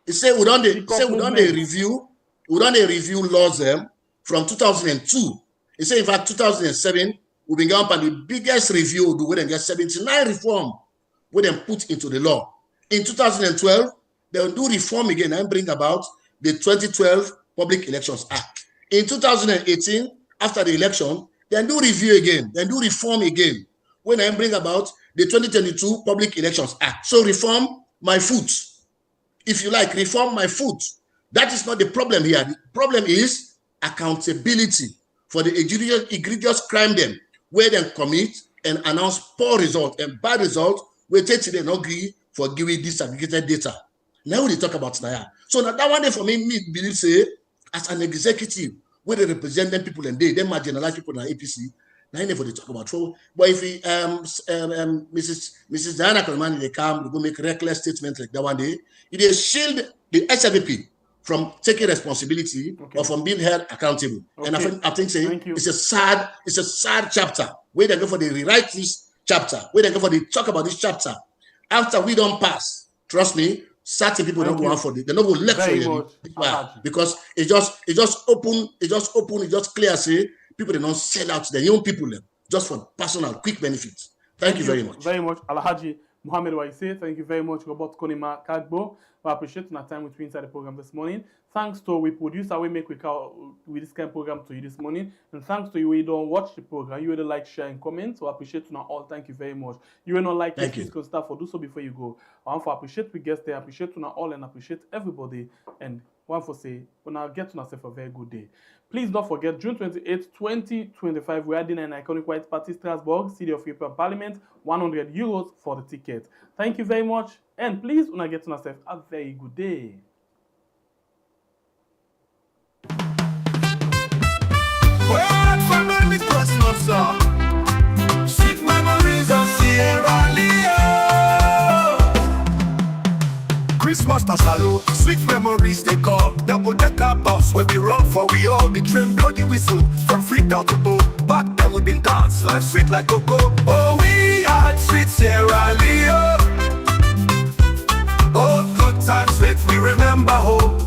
he say we don't review laws from 2002. He say in fact 2007 we began on the biggest review do when they get 79 reform where they put into the law. In 2012 they will do reform again and bring about the 2012 Public Elections Act. In 2018 after the election they do review again, they do reform again when they bring about the 2022 Public Elections Act. So reform my foot. If you like, reform my foot. That is not the problem here. The problem is accountability for the egregious crime them where they commit and announce poor result and bad result where they not agree for giving disaggregated data. Now we talk about Naya. So now that one day for me believe say as an executive where they represent them people and they marginalize people in the APC. Now for they talk about trouble. But if we, Mrs. Diana Kalmani they come, they go make reckless statements like that one day, it shield the SFP from taking responsibility or from being held accountable. And I think say it's a sad chapter. Where they go for the rewrite this chapter, where they go for the talk about this chapter. After we don't pass, trust me, certain people don't go on for it. They don't go lecture you because it just clear say people they don't sell out to the young people just for personal quick benefits. Thank you very much. Very much, Alhaji Mohammed Waise. Thank you very much, Robert Konima Kagbo. I appreciate your time with you inside the program this morning. Thanks to we producer we make with this kind of program to you this morning, and thanks to you we don't watch the program. You will like, share, and comment. So I appreciate you all. Thank you very much. You will not like this physical stuff for do so before you go. I want to appreciate we guests there. Appreciate you all and appreciate everybody. And one for say when I get to myself a very good day. Please don't forget, June 28, 2025, we are doing an iconic white party, Strasbourg, City of European Parliament, €100 for the ticket. Thank you very much, and please, when I get to myself, a very good day. Well, family personal song. Sweet memories of Sierra Leone. Christmas na salute, sweet memories they call. Double decker bus where we run for we all. The train bloody whistle from Freetown to Bo. Back then we been dance, life sweet like cocoa. Oh, we had sweet Sierra Leone. Oh, good times, sweet we remember home.